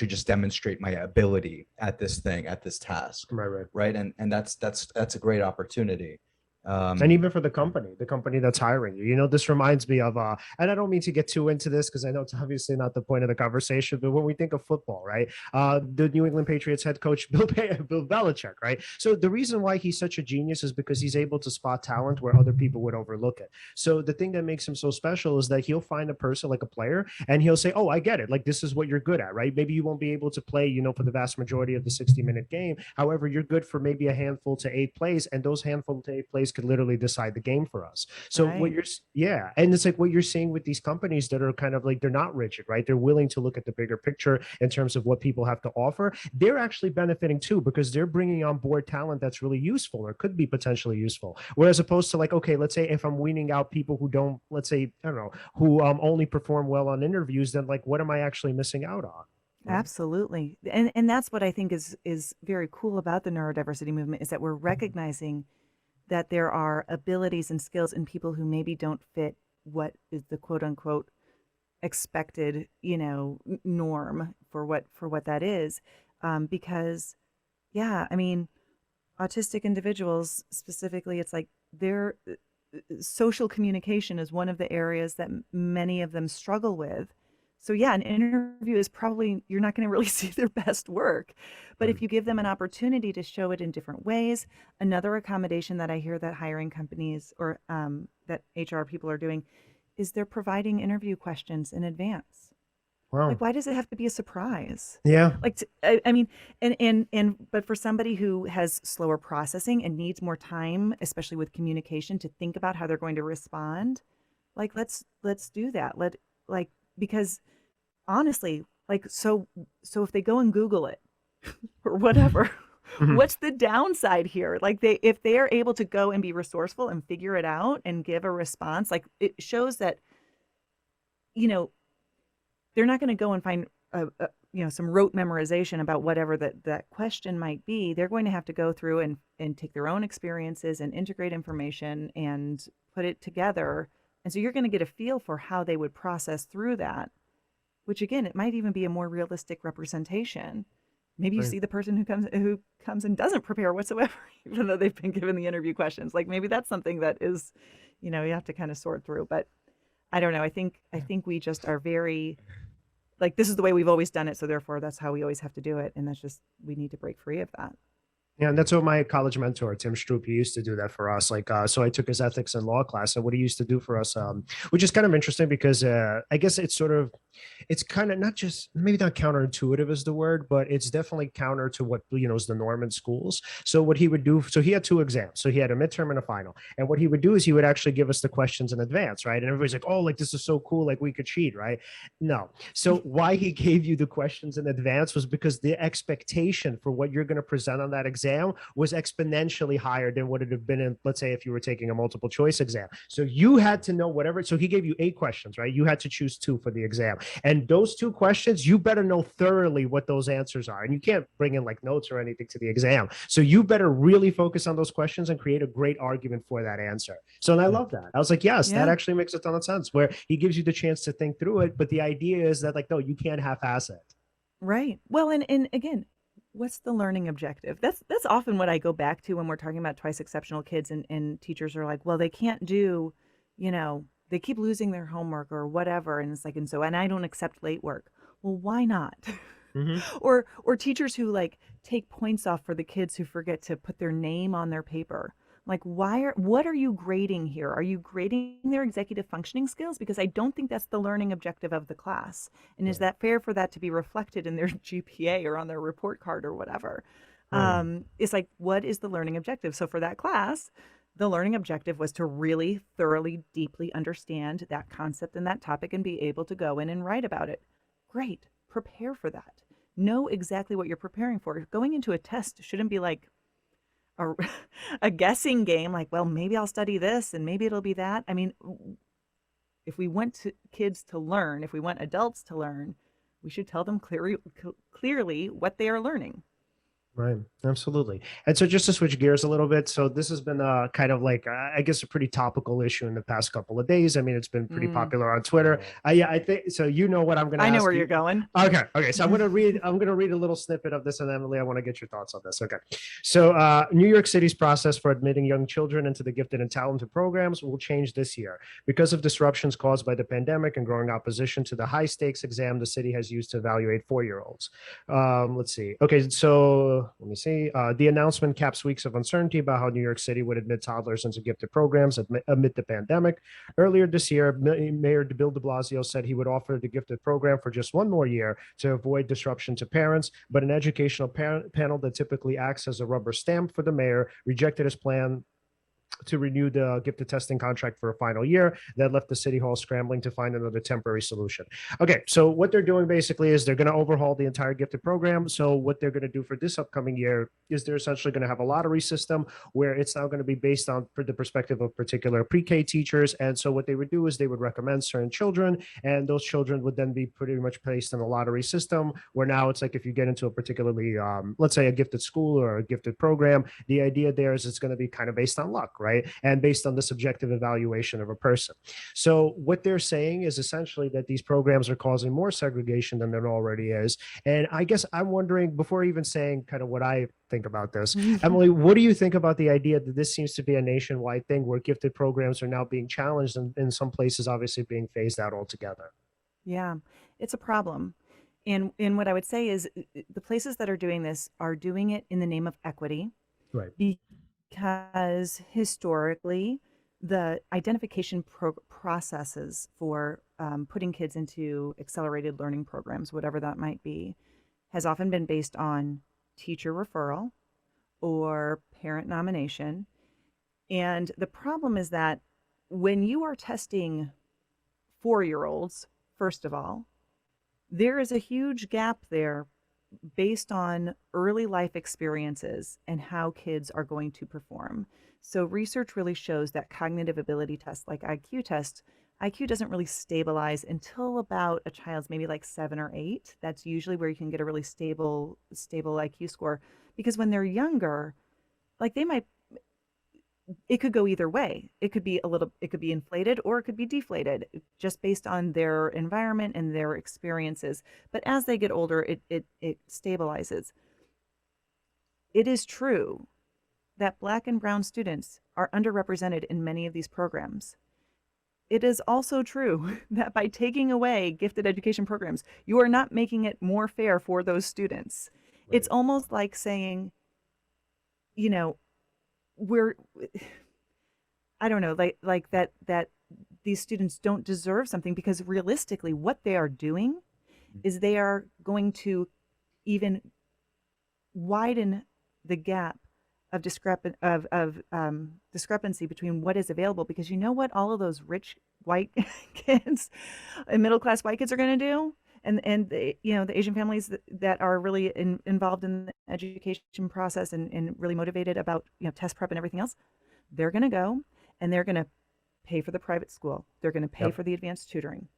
just demonstrate my ability at this thing, at this task. Right, right. Right. And that's a great opportunity. And even for the company that's hiring you, this reminds me of and I don't mean to get too into this because I know it's obviously not the point of the conversation, but when we think of football, right, the New England Patriots head coach Bill Belichick, right? So the reason why he's such a genius is because he's able to spot talent where other people would overlook it. So the thing that makes him so special is that he'll find a person like a player and he'll say, oh, I get it, like this is what you're good at, right? Maybe you won't be able to play, for the vast majority of the 60-minute game. However, you're good for maybe a handful to 8 plays, and those handful to 8 plays could literally decide the game for us. So Right. and it's like what you're seeing with these companies that are kind of like, they're not rigid, right? They're willing to look at the bigger picture in terms of what people have to offer. They're actually benefiting too, because they're bringing on board talent that's really useful or could be potentially useful. Whereas opposed to like, okay, let's say if I'm weaning out people who don't, let's say, I don't know, who only perform well on interviews, then like, what am I actually missing out on? Absolutely. And that's what I think is very cool about the neurodiversity movement, is that we're recognizing that there are abilities and skills in people who maybe don't fit what is the quote unquote expected, norm for what that is. Because yeah, I mean, autistic individuals specifically, it's like their social communication is one of the areas that many of them struggle with. So yeah, an interview is probably, you're not going to really see their best work. But if you give them an opportunity to show it in different ways, another accommodation that I hear that hiring companies or that HR people are doing is they're providing interview questions in advance. Wow. Like, why does it have to be a surprise? Yeah. Like, I mean, but for somebody who has slower processing and needs more time, especially with communication, to think about how they're going to respond, like, let's do that. Because honestly, like, so if they go and Google it or whatever, Mhm. what's the downside here? Like, if they are able to go and be resourceful and figure it out and give a response, like, it shows that, they're not going to go and find some rote memorization about whatever that question might be. They're going to have to go through and take their own experiences and integrate information and put it together. And so you're going to get a feel for how they would process through that, which again, it might even be a more realistic representation. Maybe you Right. see the person who comes and doesn't prepare whatsoever, even though they've been given the interview questions. Like, maybe that's something that is, you have to kind of sort through. But I don't know. I think we just are very, like, this is the way we've always done it, so therefore that's how we always have to do it, and that's just, we need to break free of that. Yeah, and that's what my college mentor, Tim Stroop, he used to do that for us. Like, so I took his ethics and law class, and what he used to do for us, which is kind of interesting because I guess it's kind of not just, maybe not counterintuitive is the word, but it's definitely counter to what, is the norm in schools. So what he would do, so he had 2 exams. So he had a midterm and a final. And what he would do is he would actually give us the questions in advance, right? And everybody's like, oh, like this is so cool, like we could cheat, right? No. So why he gave you the questions in advance was because the expectation for what you're going to present on that exam was exponentially higher than what it would have been in, let's say, if you were taking a multiple choice exam. So you had to know whatever. So he gave you 8 questions, right? You had to choose 2 for the exam. And those 2 questions, you better know thoroughly what those answers are. And you can't bring in like notes or anything to the exam. So you better really focus on those questions and create a great argument for that answer. So, and I love that. I was like, yes, that Yeah. actually makes a ton of sense, where he gives you the chance to think through it. But the idea is that, like, no, you can't half-ass it. Right. Well, and again, what's the learning objective? That's often what I go back to when we're talking about twice exceptional kids, and teachers are like, well, they can't do, they keep losing their homework or whatever. And it's like, and I don't accept late work. Well, why not? Mhm. Or teachers who like take points off for the kids who forget to put their name on their paper. Like, what are you grading here? Are you grading their executive functioning skills? Because I don't think that's the learning objective of the class. And is Right. that fair for that to be reflected in their GPA or on their report card or whatever? Right. It's like, what is the learning objective? So for that class, The learning objective was to really thoroughly, deeply understand that concept and that topic and be able to go in and write about it. Great. Prepare for that. Know exactly what you're preparing for. Going into a test shouldn't be like a, a guessing game, like, well, maybe I'll study this and maybe it'll be that. I mean, if we want kids to learn, if we want adults to learn, we should tell them clearly what they are learning. Right. Absolutely. And so just to switch gears a little bit. So this has been kind of like, I guess, a pretty topical issue in the past couple of days. I mean, it's been pretty popular on Twitter. Yeah, I think so. You know what I'm going to ask. I know where you're going. Okay. Okay. So I'm going to read a little snippet of this. And Emily, I want to get your thoughts on this. Okay. So New York City's process for admitting young children into the gifted and talented programs will change this year. Because of disruptions caused by the pandemic and growing opposition to the high stakes exam the city has used to evaluate 4-year-olds. Let's see. Okay. So let me see. The announcement caps weeks of uncertainty about how New York City would admit toddlers into gifted programs amid the pandemic. Earlier this year, Mayor Bill de Blasio said he would offer the gifted program for just one more year to avoid disruption to parents, but an educational panel that typically acts as a rubber stamp for the mayor rejected his plan to renew the gifted testing contract for a final year. That left the city hall scrambling to find another temporary solution. Okay, so what they're doing basically is they're going to overhaul the entire gifted program. So what they're going to do for this upcoming year is they're essentially going to have a lottery system where it's now going to be based on the perspective of particular pre-K teachers. And so what they would do is they would recommend certain children, and those children would then be pretty much placed in a lottery system where now it's like if you get into a particularly, let's say a gifted school or a gifted program, the idea there is it's going to be kind of based on luck, right? And based on the subjective evaluation of a person. So what they're saying is essentially that these programs are causing more segregation than there already is. And I guess I'm wondering, before even saying kind of what I think about this, Emily, what do you think about the idea that this seems to be a nationwide thing where gifted programs are now being challenged and in some places obviously being phased out altogether? Yeah, it's a problem. And what I would say is the places that are doing this are doing it in the name of equity. Right. Because historically, the identification processes for putting kids into accelerated learning programs, whatever that might be, has often been based on teacher referral or parent nomination. And the problem is that when you are testing 4-year-olds, first of all, there is a huge gap there based on early life experiences and how kids are going to perform. So research really shows that cognitive ability tests like IQ doesn't really stabilize until about a child's maybe like 7 or 8. That's usually where you can get a really stable IQ score, because when they're younger, like it could go either way. It could be inflated or it could be deflated just based on their environment and their experiences. But as they get older, it stabilizes. It is true that Black and brown students are underrepresented in many of these programs. It is also true that by taking away gifted education programs, you are not making it more fair for those students. Right. It's almost like saying, I don't know, like that these students don't deserve something, because realistically what they are doing is they are going to even widen the gap of discrepancy between what is available, because you know what all of those rich white kids and middle class white kids are going to do, and the Asian families that are really involved in the education process and really motivated about test prep and everything else, they're going to go and they're going to pay for the private school. They're going to pay for the advanced tutoring.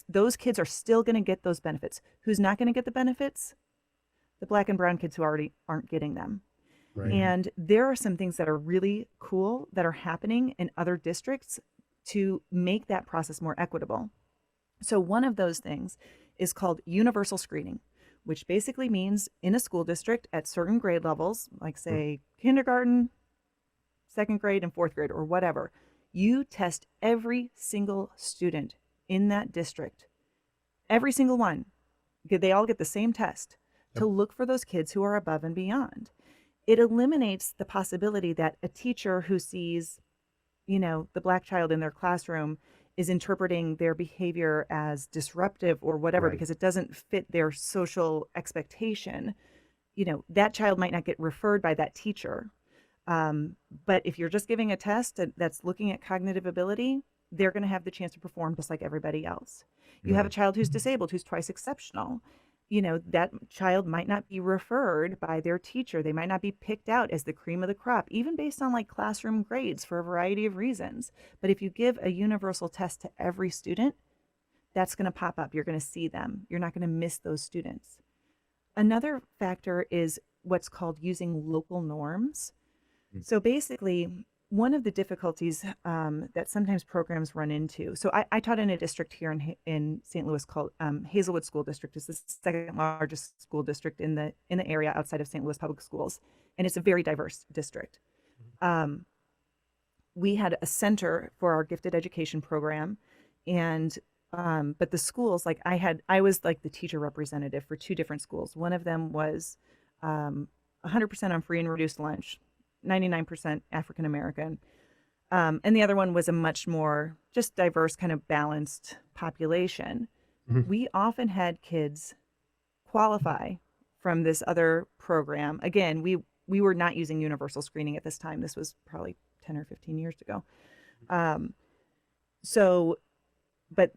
Those kids are still going to get those benefits. Who's not going to get the benefits? The Black and brown kids who already aren't getting them. Right. And there are some things that are really cool that are happening in other districts to make that process more equitable. So one of those things is called universal screening, which basically means in a school district at certain grade levels, like say kindergarten, 2nd grade, and 4th grade, or whatever, you test every single student in that district, every single one. They all get the same test to look for those kids who are above and beyond. It eliminates the possibility that a teacher who sees, the Black child in their classroom is interpreting their behavior as disruptive or whatever, right, because it doesn't fit their social expectation. That child might not get referred by that teacher. But if you're just giving a test that's looking at cognitive ability, they're going to have the chance to perform just like everybody else. You have a Right. child who's disabled, who's twice exceptional. That child might not be referred by their teacher. They might not be picked out as the cream of the crop, even based on like classroom grades for a variety of reasons. But if you give a universal test to every student, that's going to pop up. You're going to see them. You're not going to miss those students. Another factor is what's called using local norms. Mm. So basically, one of the difficulties that sometimes programs run into. So I taught in a district here in St. Louis called Hazelwood School District. It's the second largest school district in the area outside of St. Louis Public Schools, and it's a very diverse district. We had a center for our gifted education program, and but the schools, like I was like the teacher representative for two different schools. One of them was 100% on free and reduced lunch, 99% African American. And the other one was a much more just diverse, kind of balanced population. Mhm. We often had kids qualify from this other program. Again, we were not using universal screening at this time. This was probably 10 or 15 years ago. So, but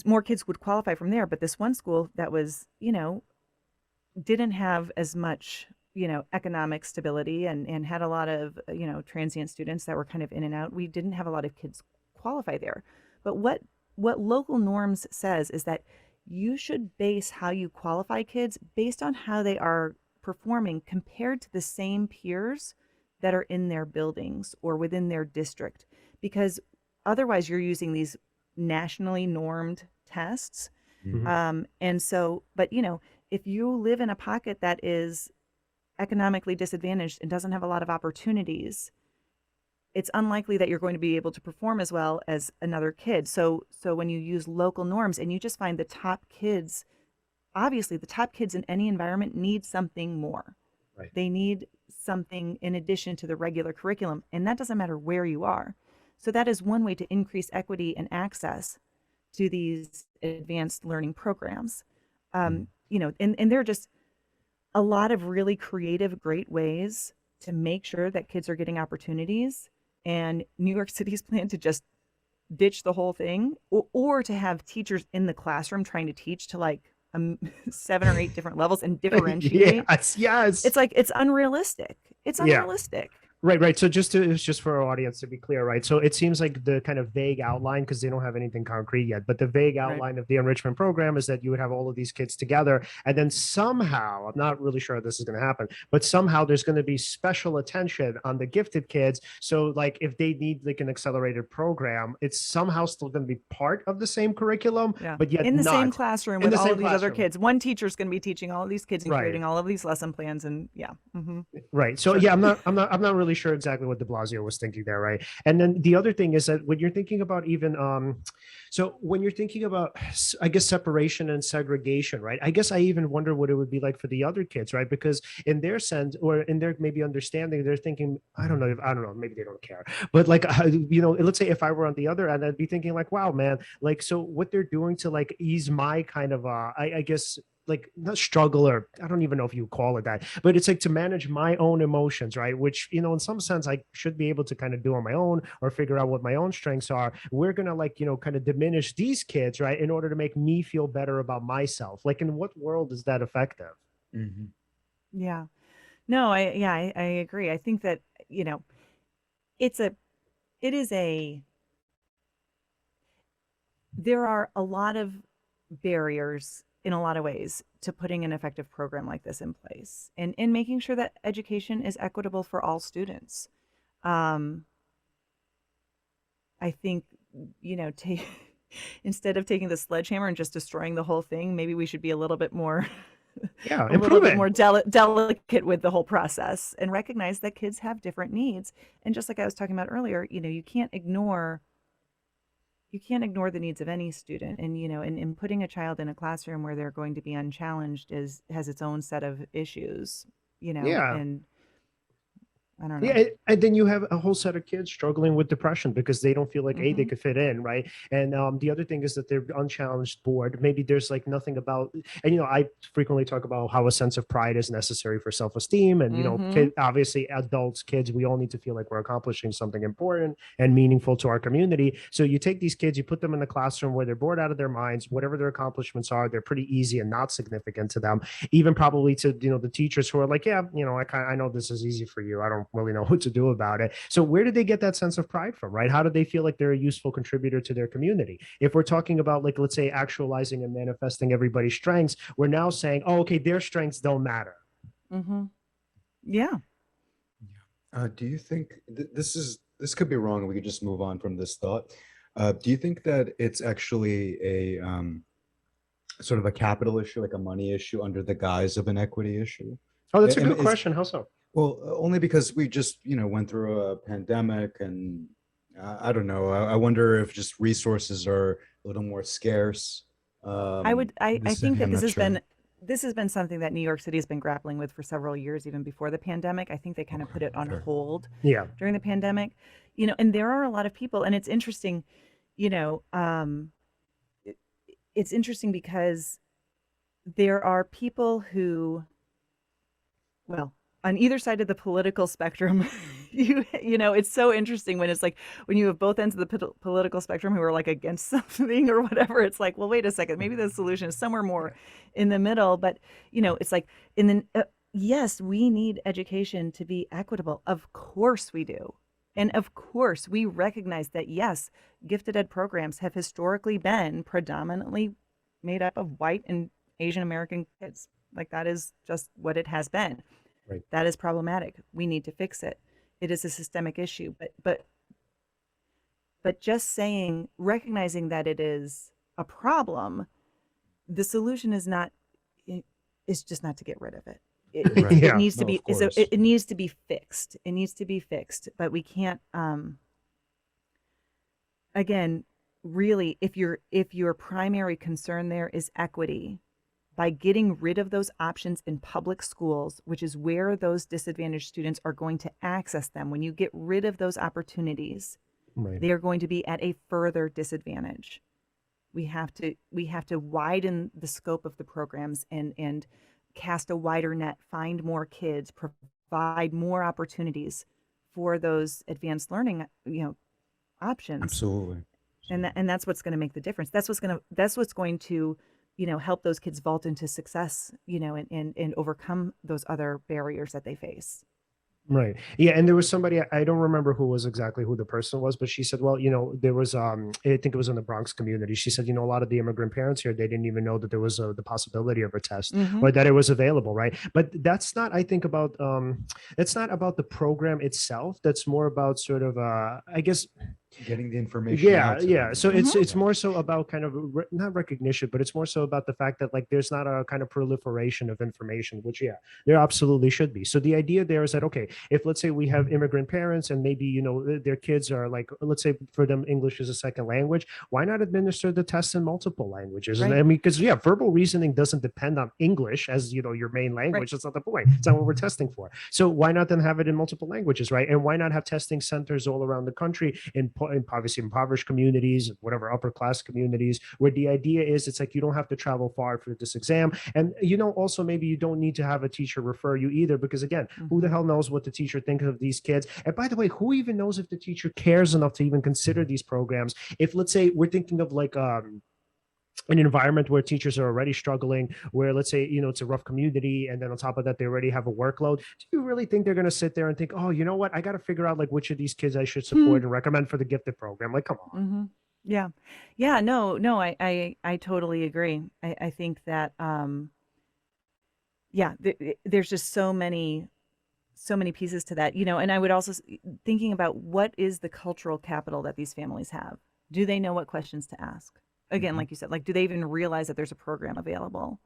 more kids would qualify from there. But this one school that was, didn't have as much economic stability and had a lot of transient students that were kind of in and out. We didn't have a lot of kids qualify there. But what local norms says is that you should base how you qualify kids based on how they are performing compared to the same peers that are in their buildings or within their district, because otherwise you're using these nationally normed tests. Mhm. And so, but if you live in a pocket that is economically disadvantaged and doesn't have a lot of opportunities, it's unlikely that you're going to be able to perform as well as another kid. So when you use local norms and you just find the top kids, obviously the top kids in any environment need something more. Right. They need something in addition to the regular curriculum, and that doesn't matter where you are. So that is one way to increase equity and access to these advanced learning programs. Mm. And there are just a lot of really creative, great ways to make sure that kids are getting opportunities. And New York City's plan to just ditch the whole thing, or to have teachers in the classroom trying to teach to like 7 or 8 different levels and differentiate. Yes. It's like, it's unrealistic. It's Yeah. unrealistic. Right. So it's just for our audience to be clear, right? So it seems like the kind of vague outline, because they don't have anything concrete yet, but the vague outline of the enrichment program is that you would have all of these kids together, and then somehow, I'm not really sure this is going to happen, but somehow there's going to be special attention on the gifted kids. So like if they need like an accelerated program, it's somehow still going to be part of the same curriculum, Yeah. but yet In the same not. classroom In with the all same of these other classroom. kids. One teacher's going to be teaching all of these kids and Right. creating all of these lesson plans. And yeah. Right. So Sure. yeah, I'm not really sure exactly what de Blasio was thinking there, right? And then the other thing is that when you're thinking about even so when you're thinking about, I guess, separation and segregation, right? I guess I even wonder what it would be like for the other kids, right? Because in their sense, or in their maybe understanding, they're thinking, I don't know, maybe they don't care, but like let's say if I were on the other end, I'd be thinking like, wow, man, like, so what they're doing to like ease my kind of I guess, like, not struggle, or I don't even know if you call it that, but it's like to manage my own emotions, right? Which, in some sense I should be able to kind of do on my own, or figure out what my own strengths are. We're going to like, kind of diminish these kids, right? In order to make me feel better about myself. Like, in what world is that effective? Mhm. Yeah. No, I agree. I think that, there are a lot of barriers in a lot of ways to putting an effective program like this in place, and in making sure that education is equitable for all students. Um, I think, instead of taking the sledgehammer and just destroying the whole thing, maybe we should be a little bit more Yeah, a little bit improving. more delicate with the whole process, and recognize that kids have different needs. And just like I was talking about earlier, you can't ignore the needs of any student. And and putting a child in a classroom where they're going to be unchallenged has its own set of issues. Yeah. And I don't know. Yeah, and then you have a whole set of kids struggling with depression because they don't feel like they Mhm. could fit in, right? And the other thing is that they're unchallenged, bored. Maybe there's like nothing about, and I frequently talk about how a sense of pride is necessary for self-esteem, and Mhm. obviously adults, kids, we all need to feel like we're accomplishing something important and meaningful to our community. So you take these kids, you put them in the classroom where they're bored out of their minds. Whatever their accomplishments are, they're pretty easy and not significant to them, even probably to the teachers who are like, yeah, I know this is easy for you, I don't really know what to do about it. So where did they get that sense of pride from, right? How do they feel like they're a useful contributor to their community? If we're talking about, like, let's say actualizing and manifesting everybody's strengths, we're now saying, oh, okay, their strengths don't matter. Mhm. Yeah. Do you think this could be wrong, and we could just move on from this thought? Do you think that it's actually a sort of a capital issue, like a money issue, under the guise of an equity issue? Oh, that's a good Is question. How so? Well, only because we just went through a pandemic, and I don't know. I wonder if just resources are a little more scarce. I This think that I'm not sure. this has been something that New York City has been grappling with for several years, even before the pandemic. I think they kind of Okay, put it on fair. hold Yeah. during the pandemic, and there are a lot of people, and it's interesting, you know, it, it's interesting because there are people who, well, on either side of the political spectrum, it's so interesting when it's like when you have both ends of the political spectrum who are like against something or whatever. It's like, well, wait a second, maybe the solution is somewhere more in the middle. But it's like in the yes, we need education to be equitable. Of course we do. And of course, we recognize that, yes, gifted ed programs have historically been predominantly made up of white and Asian American kids. Like that is just what it has been. Right. That is problematic. We need to fix it. It is a systemic issue. But just saying, recognizing that it is a problem, the solution is not is just not to get rid of it. It Right. Yeah. needs to No, be of course. it needs to be fixed. It needs to be fixed. But we can't again, really, if your primary concern there is equity, by getting rid of those options in public schools, which is where those disadvantaged students are going to access them, when you get rid of those opportunities, Right. they are going to be at a further disadvantage. We have to widen the scope of the programs and cast a wider net, find more kids, provide more opportunities for those advanced learning, options. Absolutely. And that's what's going to make the difference. That's what's going to help those kids vault into success, and overcome those other barriers that they face. Right. Yeah. And there was somebody, I don't remember who was exactly who the person was, but she said, well, there was, I think it was in the Bronx community. She said, a lot of the immigrant parents here, they didn't even know that there was the possibility of a test Mm-hmm. or that it was available. Right. But that's not, I think about, it's not about the program itself. That's more about sort of, I guess, Getting the information yeah, out to yeah. them. So Mm-hmm. it's more so about kind of not recognition, but it's more so about the fact that, like, there's not a kind of proliferation of information, which, yeah, there absolutely should be. So the idea there is that, okay, if let's say we have immigrant parents and maybe their kids are, like, let's say for them English is a second language, why not administer the tests in multiple languages? And Right. I mean, because yeah, verbal reasoning doesn't depend on English as your main language. Right. That's not the point. It's not what we're testing for. So why not then have it in multiple languages, right? And why not have testing centers all around the country obviously impoverished communities, whatever upper class communities, where the idea is it's like you don't have to travel far for this exam. And also maybe you don't need to have a teacher refer you either, because again, who the hell knows what the teacher thinks of these kids? And by the way, who even knows if the teacher cares enough to even consider these programs? If let's say we're thinking of like an environment where teachers are already struggling, where let's say it's a rough community, and then on top of that they already have a workload, do you really think they're going to sit there and think, oh, you know what, I got to figure out like which of these kids I should support and recommend for the gifted program? Like, come on. Mm-hmm. Yeah. Yeah. No, I totally agree. I think that, yeah, there's just so many pieces to that, and I would also thinking about what is the cultural capital that these families have. Do they know what questions to ask? Again, like you said, like, do they even realize that there's a program available?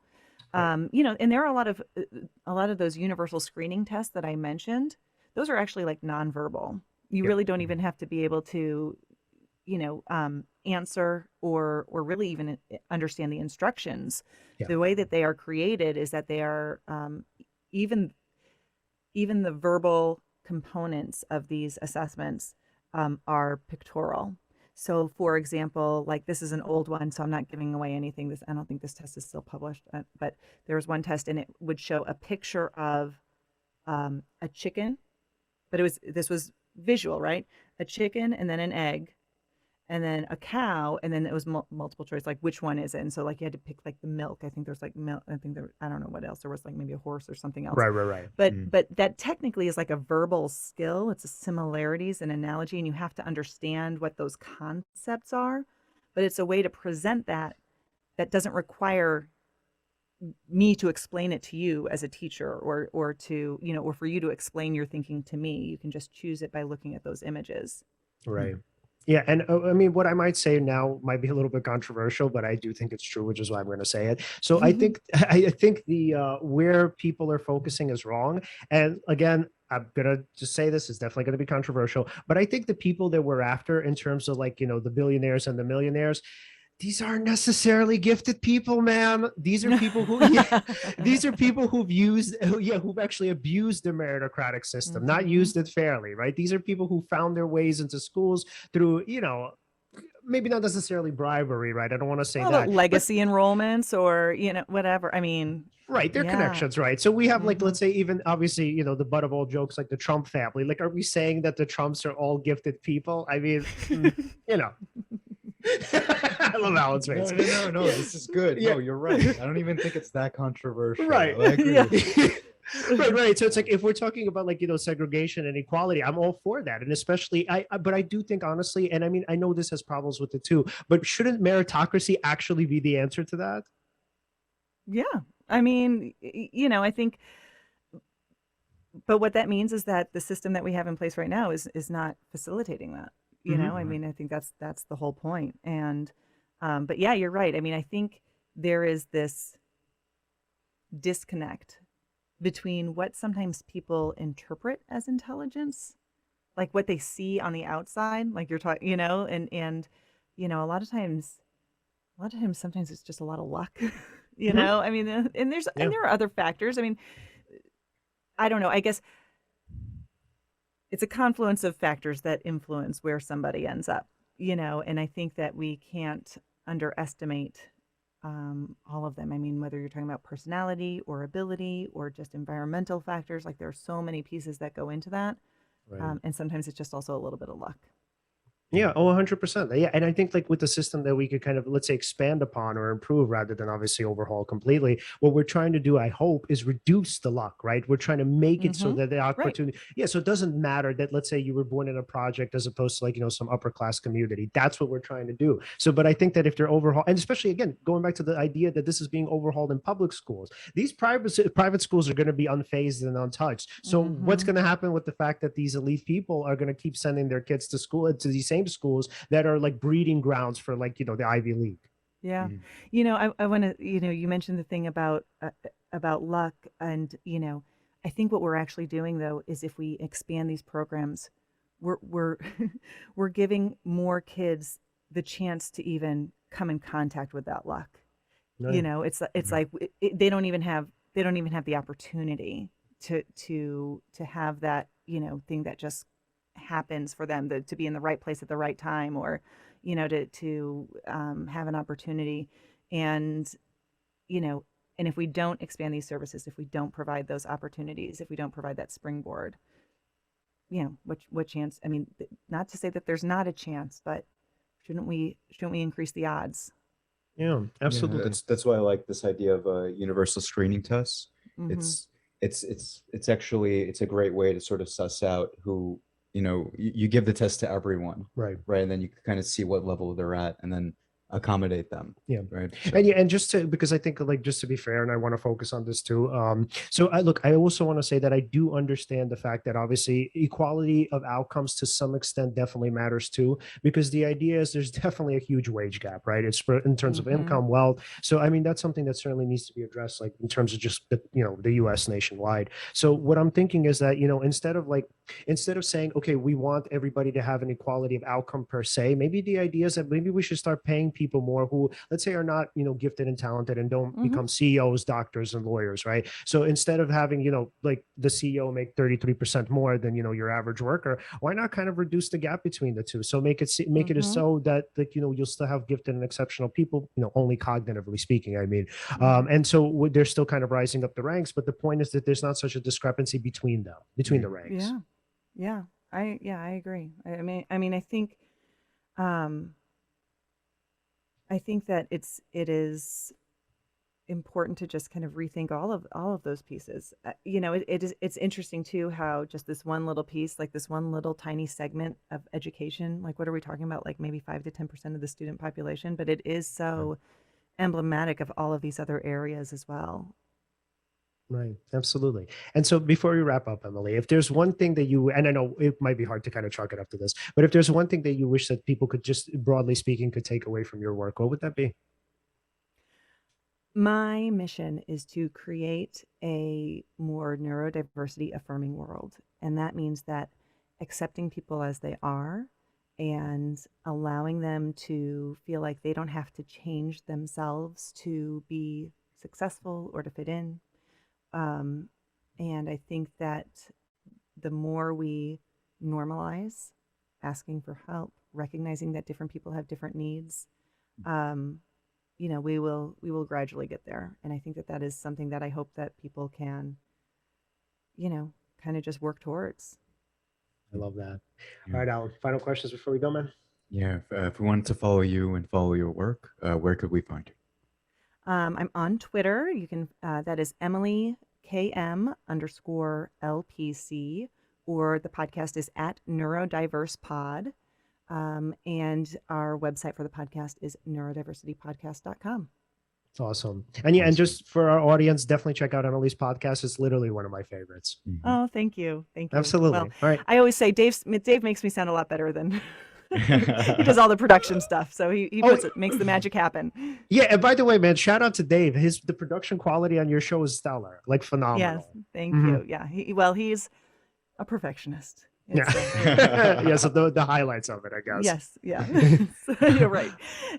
Right. And there are a lot of those universal screening tests that I mentioned. Those are actually like nonverbal. You Yep. really don't even have to be able to, answer or really even understand the instructions. Yeah. The way that they are created is that they are even the verbal components of these assessments are pictorial. So, for example, like this is an old one, so I'm not giving away anything. I don't think this test is still published, but there was one test and it would show a picture of a chicken, but this was visual, right? A chicken and then an egg and then a cow, and then it was multiple choice, like which one is it? And so like you had to pick like the milk. I think there's like milk. I think I don't know what else. There was like maybe a horse or something else. Right. But that technically is like a verbal skill. It's a similarities and analogy, and you have to understand what those concepts are. But it's a way to present that doesn't require me to explain it to you as a teacher, or to, you know, or for you to explain your thinking to me. You can just choose it by looking at those images. Right. Yeah, and I mean, what I might say now might be a little bit controversial, but I do think it's true, which is why I'm going to say it. So I think the where people are focusing is wrong. And again, I'm gonna just say this is definitely going to be controversial, but I think the people that we're after in terms of like, you know, the billionaires and the millionaires, these aren't necessarily gifted people, man. These are people who, these are people who've actually abused the meritocratic system, not used it fairly, right? These are people who found their ways into schools through, you know, maybe not necessarily bribery, right? I don't want to say that. Legacy enrollments or, you know, whatever. I mean, right, they're connections, right? So we have like, let's say even obviously, you know, the butt of all jokes, like the Trump family. Like, are we saying that the Trumps are all gifted people? I mean, you know. I love Alan's face. No, this is good. No, you're right. I don't even think it's that controversial. Right. I agree with you. right. So it's like, if we're talking about like, you know, segregation and equality, I'm all for that. And especially but I do think honestly, and I mean, I know this has problems with it too, but shouldn't meritocracy actually be the answer to that? Yeah. I mean, you know, I think, but what that means is that the system that we have in place right now is not facilitating that. You know, I mean, I think that's the whole point. And, but yeah, you're right. I mean, I think there is this disconnect between what sometimes people interpret as intelligence, like what they see on the outside, like you're talking, you know, and, you know, a lot of times, sometimes it's just a lot of luck, you know, I mean, and there are other factors. I mean, I don't know, I guess it's a confluence of factors that influence where somebody ends up, you know, and I think that we can't underestimate all of them. I mean, whether you're talking about personality or ability or just environmental factors, like there are so many pieces that go into that. Right. And sometimes it's just also a little bit of luck. Yeah, 100%. Yeah, and I think like with the system that we could kind of, let's say, expand upon or improve rather than obviously overhaul completely, what we're trying to do, I hope, is reduce the luck, right? We're trying to make it so that the opportunity, so it doesn't matter that, let's say, you were born in a project as opposed to like, you know, some upper class community. That's what we're trying to do. So, but I think that if they're overhauled, and especially again, going back to the idea that this is being overhauled in public schools, these private schools are going to be unfazed and untouched. So what's going to happen with the fact that these elite people are going to keep sending their kids to school, to these same schools that are like breeding grounds for like, you know, the Ivy League? Yeah. You know, I want to, you know, you mentioned the thing about luck, and, you know, I think what we're actually doing though is if we expand these programs, we're we're giving more kids the chance to even come in contact with that luck. You know, it's like they don't even have the opportunity to have that, you know, thing that just happens for them, to be in the right place at the right time, or, you know, to have an opportunity. And, you know, and if we don't expand these services, if we don't provide those opportunities, if we don't provide that springboard, you know, what chance? I mean, not to say that there's not a chance, but shouldn't we increase the odds? Yeah, absolutely. Yeah, that's why I like this idea of a universal screening test. It's actually, it's a great way to sort of suss out who, you know, you give the test to everyone, right, and then you kind of see what level they're at, and then accommodate them. Yeah. Right. So. And just to, because I think like, just to be fair, and I want to focus on this too. So I also want to say that I do understand the fact that obviously equality of outcomes to some extent definitely matters too, because the idea is there's definitely a huge wage gap, right? It's in terms of income, wealth. So, I mean, that's something that certainly needs to be addressed, like in terms of just, you know, the US nationwide. So what I'm thinking is that, you know, instead of saying, okay, we want everybody to have an equality of outcome per se, maybe the idea is that maybe we should start paying people more who, let's say, are not, gifted and talented and don't Mhm. become CEOs, doctors, and lawyers, right? So instead of having, like the CEO make 33% more than, your average worker, why not kind of reduce the gap between the two? So make it as Mhm. so that, like, you'll still have gifted and exceptional people, only cognitively speaking, I mean. Mhm. And so they're still kind of rising up the ranks, but the point is that there's not such a discrepancy between them, between the ranks. Yeah. Yeah. I agree. I mean, um, I think that it is important to just kind of rethink all of those pieces. It's interesting too how just this one little piece, like this one little tiny segment of education, like what are we talking about? Like maybe 5 to 10% of the student population, but it is so emblematic of all of these other areas as well. Right, absolutely. And so before we wrap up, Emily, if there's one thing that you, and I know it might be hard to kind of chalk it up to this, but if there's one thing that you wish that people could just, broadly speaking, could take away from your work, what would that be? My mission is to create a more neurodiversity affirming world. And that means that accepting people as they are and allowing them to feel like they don't have to change themselves to be successful or to fit in. Um, and I think that the more we normalize asking for help, recognizing that different people have different needs, um, we will gradually get there. And I think that that is something that I hope that people can, kind of just work towards. I love that. All Yeah. right, Alan, final questions before we go, man. Yeah. If we wanted to follow you and follow your work, where could we find you? I'm on Twitter. You can, that is Emily KM_LPC, or the podcast is at Neurodiverse Pod. And our website for the podcast is neurodiversitypodcast.com. It's awesome. And yeah, and Awesome. just for our audience, definitely check out Emily's podcast. It's literally one of my favorites. Mhm. Oh, thank you. Thank you. Absolutely. Well, All right. I always say Dave makes me sound a lot better than he does all the production stuff. So he Oh, makes the magic happen. yeah. And by the way, man, shout out to Dave. The production quality on your show is stellar, like Yes, phenomenal. thank Mhm. you. Yeah. He's a perfectionist. Yeah. Yeah. So the highlights of it, I guess. Yes, yeah. You're right.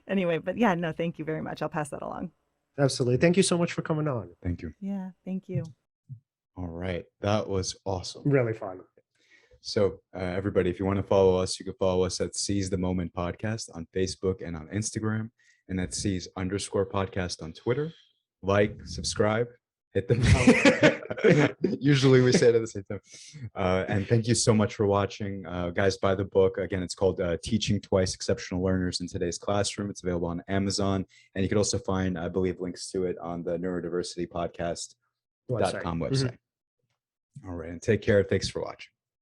Anyway, but yeah, no, thank you very much. I'll pass that along. Absolutely. Thank you so much for coming on. Thank you. Yeah, thank you. All right. That was awesome. Really fun. So, everybody, if you want to follow us, you can follow us at Seize the Moment Podcast on Facebook and on Instagram, and at Seize_podcast on Twitter. Like, subscribe, hit the bell. Usually we say it at the same time. And thank you so much for watching. Guys, buy the book. Again, it's called Teaching Twice Exceptional Learners in Today's Classroom. It's available on Amazon. And you can also find, I believe, links to it on the Neurodiversity Podcast.com website. Mhm. All right. And take care. Thanks for watching.